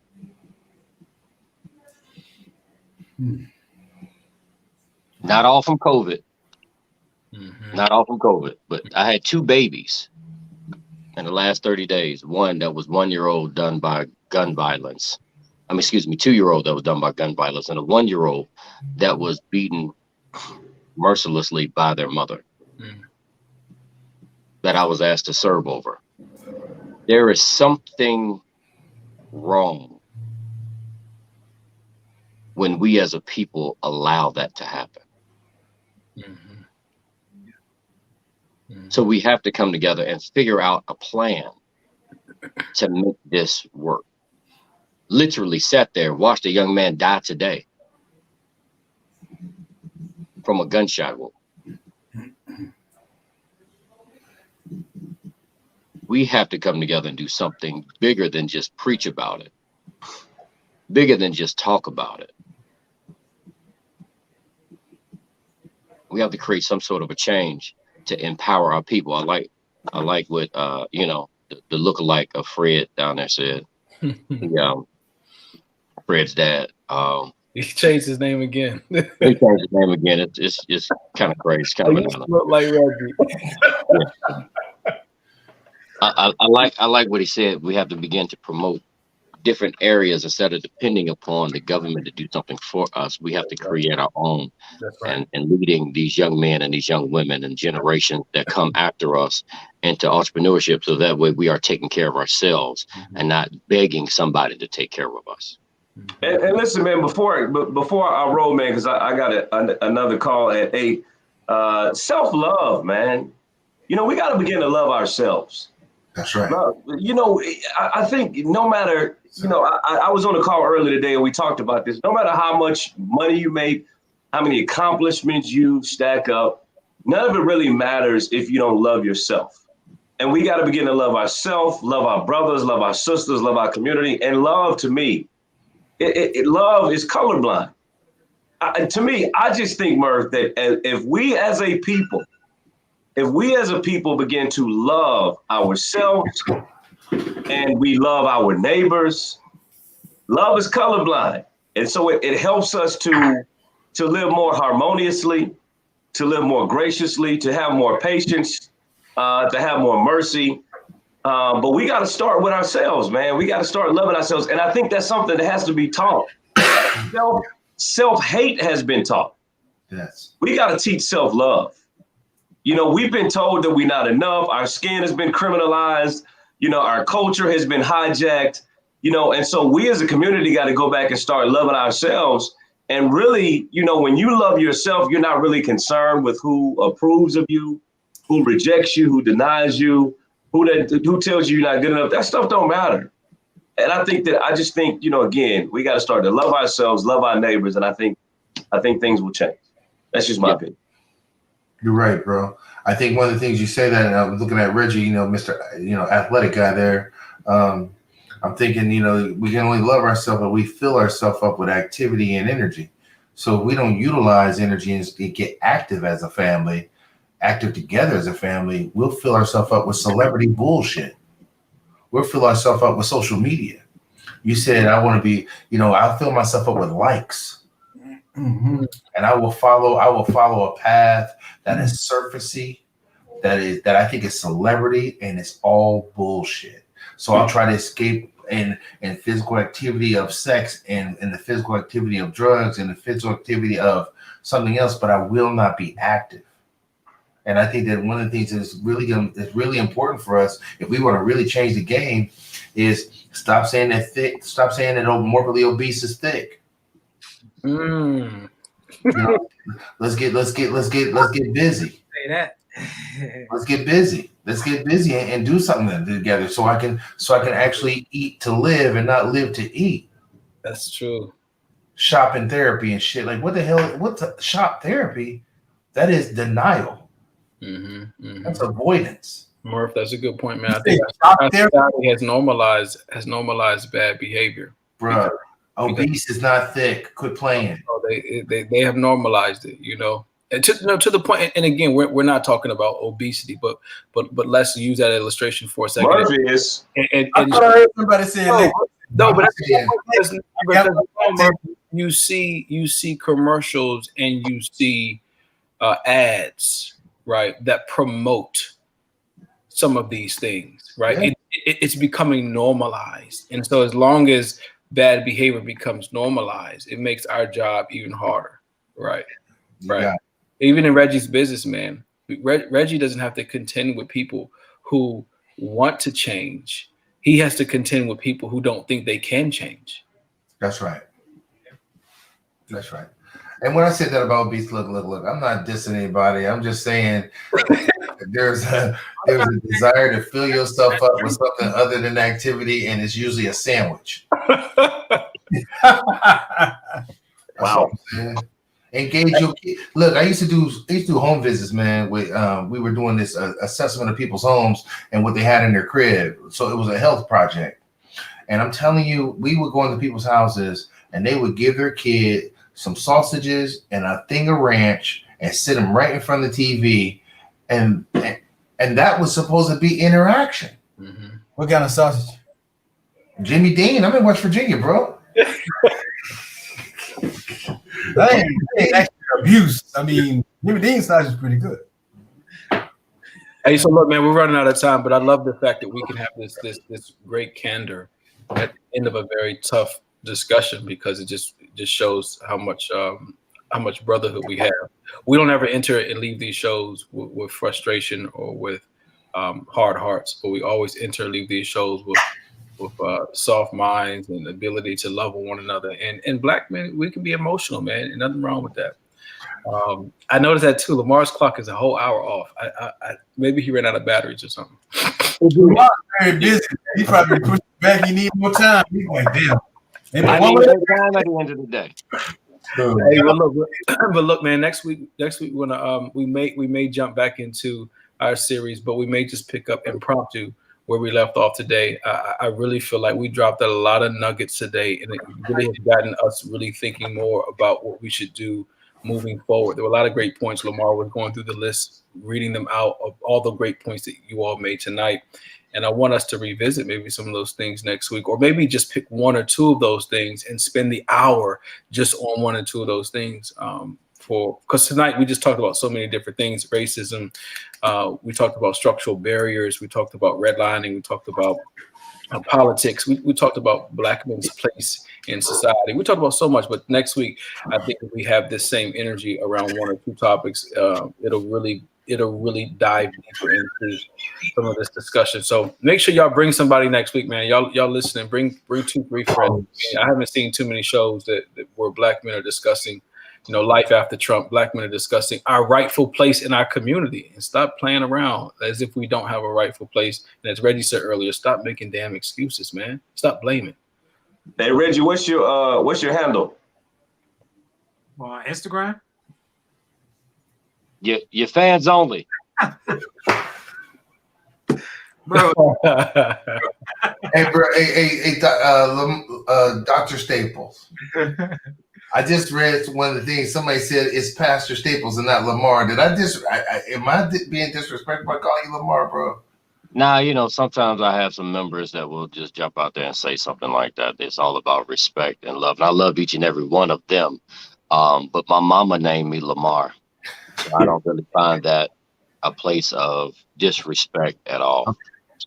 [SPEAKER 3] Not all from COVID. Not all from COVID, but I had 2 babies in the last 30 days. One that was 1-year-old done by gun violence. 2-year-old that was done by gun violence, and a 1-year-old that was beaten mercilessly by their mother that I was asked to serve over. There is something wrong when we as a people allow that to happen. So we have to come together and figure out a plan to make this work. Literally sat there, watched a young man die today from a gunshot wound. We have to come together and do something bigger than just preach about it, bigger than just talk about it. We have to create some sort of a change to empower our people. I like what the lookalike of Fred down there said. Fred's dad.
[SPEAKER 1] He changed his name again.
[SPEAKER 3] He changed his name again. It's kind of crazy. It's kind of
[SPEAKER 1] look like Reggie.
[SPEAKER 3] I like what he said. We have to begin to promote different areas instead of depending upon the government to do something for us. We have to create our own.
[SPEAKER 1] That's right.
[SPEAKER 3] and leading these young men and these young women and generations that come after us into entrepreneurship, so that way we are taking care of ourselves and not begging somebody to take care of us.
[SPEAKER 6] And listen, man, before I roll, man, because I got another call at 8. Self-love, man. We got to begin to love ourselves.
[SPEAKER 4] That's right.
[SPEAKER 6] I think no matter, I was on a call earlier today and we talked about this. No matter how much money you make, how many accomplishments you stack up, none of it really matters if you don't love yourself. And we got to begin to love ourselves, love our brothers, love our sisters, love our community. And love, to me, love is colorblind. To me, I just think, Murph, that if we as a people begin to love ourselves and we love our neighbors, love is colorblind. And so it helps us to live more harmoniously, to live more graciously, to have more patience, to have more mercy. But we got to start with ourselves, man. We got to start loving ourselves. And I think that's something that has to be taught. Self-hate has been taught.
[SPEAKER 4] Yes.
[SPEAKER 6] We got to teach self-love. We've been told that we're not enough. Our skin has been criminalized. Our culture has been hijacked, and so we as a community got to go back and start loving ourselves. And really, when you love yourself, you're not really concerned with who approves of you, who rejects you, who denies you, who tells you you're not good enough. That stuff don't matter. And I just think, again, we got to start to love ourselves, love our neighbors. And I think things will change. That's just my opinion.
[SPEAKER 4] You're right, bro. I think one of the things you say that, and I was looking at Reggie, Mr. Athletic guy there. I'm thinking, we can only love ourselves if we fill ourselves up with activity and energy. So if we don't utilize energy and get active as a family, active together as a family, we'll fill ourselves up with celebrity bullshit. We'll fill ourselves up with social media. You said I want to be, I'll fill myself up with likes.
[SPEAKER 2] Mhm.
[SPEAKER 4] And I will follow a path that is surfacey, that I think is celebrity, and it's all bullshit. So I'll try to escape in physical activity of sex and in the physical activity of drugs and the physical activity of something else, but I will not be active. And I think that one of the things that's really important for us, if we want to really change the game, is stop saying that morbidly obese is thick.
[SPEAKER 1] Mm.
[SPEAKER 4] Let's get busy.
[SPEAKER 5] Say that.
[SPEAKER 4] Let's get busy. Let's get busy and do something together so I can actually eat to live and not live to eat.
[SPEAKER 1] That's true.
[SPEAKER 4] Shopping therapy and shit. Like what the hell? What's shop therapy? That is denial. That's avoidance.
[SPEAKER 1] Murph, that's a good point, man. I think our society has normalized bad behavior.
[SPEAKER 4] Bruh, obese is not thick. Quit playing.
[SPEAKER 1] They have normalized it, And to the point, and again, we're not talking about obesity, but let's use that illustration for a second.
[SPEAKER 6] Murphy is.
[SPEAKER 2] I thought I heard somebody say that.
[SPEAKER 1] No, but because you see commercials and you see ads, right, that promote some of these things, right?
[SPEAKER 4] Yeah.
[SPEAKER 1] It's becoming normalized, and so as long as bad behavior becomes normalized, it makes our job even harder, right? Right.
[SPEAKER 4] Yeah.
[SPEAKER 1] Even in Reggie's business, man, Reggie doesn't have to contend with people who want to change. He has to contend with people who don't think they can change.
[SPEAKER 4] That's right. That's right. And when I said that about obese, look, I'm not dissing anybody. I'm just saying there's a desire to fill yourself up with something other than activity, and it's usually a sandwich.
[SPEAKER 1] Wow.
[SPEAKER 4] Engage your kid. Look, I used to do home visits, man. We were doing this assessment of people's homes and what they had in their crib. So it was a health project. And I'm telling you, we would go into people's houses and they would give their kid some sausages and a thing of ranch and sit them right in front of the TV. And that was supposed to be interaction.
[SPEAKER 1] Mm-hmm.
[SPEAKER 2] What kind of sausage?
[SPEAKER 4] Jimmy Dean, I'm in West Virginia, bro.
[SPEAKER 2] That ain't actually abuse. I mean, Jimmy Dean's sausage is pretty good.
[SPEAKER 1] Hey, so look, man, we're running out of time, but I love the fact that we can have this great candor at the end of a very tough discussion, because it just shows how much brotherhood we have. We don't ever enter and leave these shows with frustration or with hard hearts, but we always enter and leave these shows with soft minds and ability to love one another. And black men, we can be emotional, man, and nothing wrong with that. I noticed that too. Lamar's clock is a whole hour off. I maybe he ran out of batteries or something.
[SPEAKER 2] Lamar's very busy. He probably pushed back. He need more time. He's like, damn.
[SPEAKER 3] I need more time at the end of the day.
[SPEAKER 1] Hey, but look, man. Next week we're gonna we may jump back into our series, but we may just pick up impromptu where we left off today. I really feel like we dropped a lot of nuggets today, and it really has gotten us really thinking more about what we should do moving forward. There were a lot of great points. Lamar was going through the list, reading them out of all the great points that you all made tonight. And I want us to revisit maybe some of those things next week, or maybe just pick one or two of those things and spend the hour just on one or two of those things. Because tonight we just talked about so many different things: racism, we talked about structural barriers, we talked about redlining, we talked about politics, we talked about black men's place in society. We talked about so much, but next week I think if we have this same energy around one or two topics, it'll really dive deeper into some of this discussion. So make sure y'all bring somebody next week, man. Y'all listening, bring 2-3 friends. I haven't seen too many shows that where black men are discussing, life after Trump. Black men are discussing our rightful place in our community, and stop playing around as if we don't have a rightful place. And as Reggie said earlier, stop making damn excuses, man. Stop blaming.
[SPEAKER 6] Hey Reggie, what's your handle?
[SPEAKER 5] On Instagram?
[SPEAKER 3] Your fans only.
[SPEAKER 5] Bro.
[SPEAKER 4] Hey, bro. Hey, Dr. Staples. I just read one of the things somebody said it's Pastor Staples and not Lamar. Did I just? Am I being disrespectful by calling you Lamar, bro?
[SPEAKER 3] Now, you know, sometimes I have some members that will just jump out there and say something like that. It's all about respect and love. And I love each and every one of them. But my mama named me Lamar. So I don't really find that a place of disrespect at all.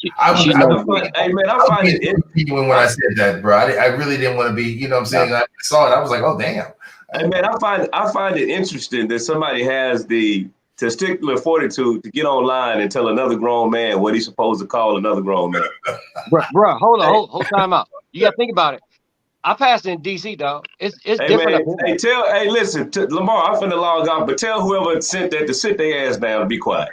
[SPEAKER 6] Hey man, I find it
[SPEAKER 4] when I said that, bro. I really didn't want to be, you know what I'm saying? I saw it. I was like, oh, damn.
[SPEAKER 6] Hey man, I find it interesting that somebody has the testicular fortitude to get online and tell another grown man what he's supposed to call another grown man.
[SPEAKER 3] Bro, hold time out. You got to think about it. I passed in DC, dog. It's
[SPEAKER 6] hey,
[SPEAKER 3] different.
[SPEAKER 6] Man, listen, Lamar, I'm finna log off, but tell whoever sent that to sit their ass down and be quiet.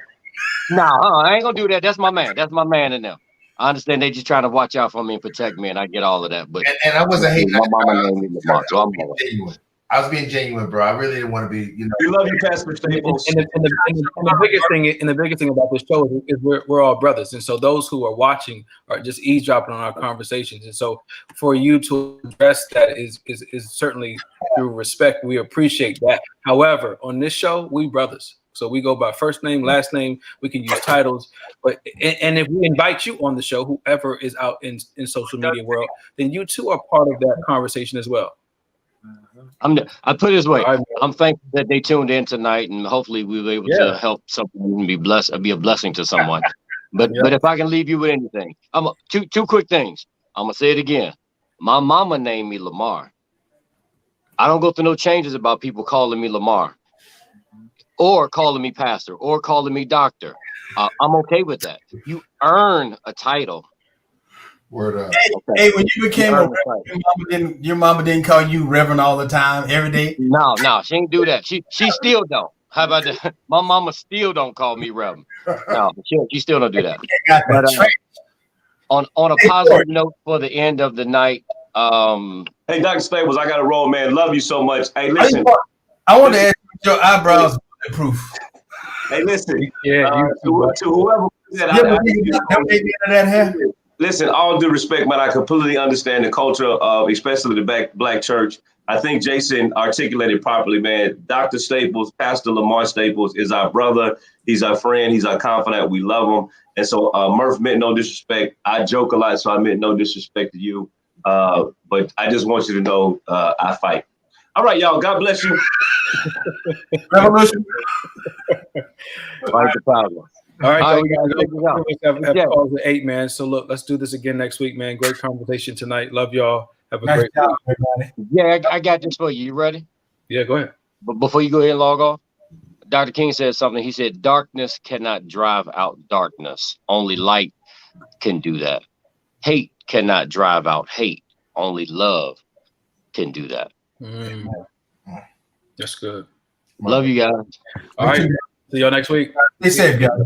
[SPEAKER 3] I ain't gonna do that. That's my man. That's my man in them. I understand they just trying to watch out for me and protect me, and I get all of that. But
[SPEAKER 4] and I wasn't hating.
[SPEAKER 3] My mama named me Lamar, so I'm
[SPEAKER 4] I was being genuine, bro. I really didn't want to be, you know.
[SPEAKER 6] We love you, Pastor Staples.
[SPEAKER 1] And the biggest thing about this show is we're all brothers, and so those who are watching are just eavesdropping on our conversations. And so for you to address that is certainly through respect. We appreciate that. However, on this show, we brothers. So we go by first name, last name. We can use titles, but and if we invite you on the show, whoever is out in social media world, then you too are part of that conversation as well.
[SPEAKER 3] I put it this way. I'm thankful that they tuned in tonight, and hopefully we were able to help someone and be a blessing to someone. But if I can leave you with anything, two quick things. I'm gonna say it again. My mama named me Lamar. I don't go through no changes about people calling me Lamar, or calling me pastor, or calling me doctor. I'm okay with that. You earn a title.
[SPEAKER 4] Word up.
[SPEAKER 2] Hey, when you became a reverend, your mama didn't call you reverend all the time, every day?
[SPEAKER 3] No, she ain't do that. She still don't. How about that? My mama still don't call me reverend. No, she still don't do that. But on a positive note for the end of the night.
[SPEAKER 6] Hey, Dr. Staples, I got to roll, man. Love you so much. Hey, listen.
[SPEAKER 2] I want to ask you, your eyebrows bulletproof.
[SPEAKER 6] Hey, listen.
[SPEAKER 1] To
[SPEAKER 6] whoever that listen, all due respect, man, I completely understand the culture of especially the black church. I think Jason articulated properly, man. Dr. Staples, Pastor Lamar Staples is our brother. He's our friend. He's our confidant. We love him. And so Murph meant no disrespect. I joke a lot, so I meant no disrespect to you. But I just want you to know I fight. All right, y'all. God bless you.
[SPEAKER 2] Revolution.
[SPEAKER 1] All right, we have calls at 8, man. So look, let's do this again next week, man. Great conversation tonight. Love y'all. Have a great
[SPEAKER 2] job, everybody.
[SPEAKER 3] Yeah, I got this for you. You ready?
[SPEAKER 1] Yeah, go ahead.
[SPEAKER 3] But before you go ahead and log off, Dr. King said something. He said, darkness cannot drive out darkness. Only light can do that. Hate cannot drive out hate. Only love can do that.
[SPEAKER 1] That's good.
[SPEAKER 3] Love you guys.
[SPEAKER 1] All right. See y'all next week.
[SPEAKER 2] Stay safe, guys.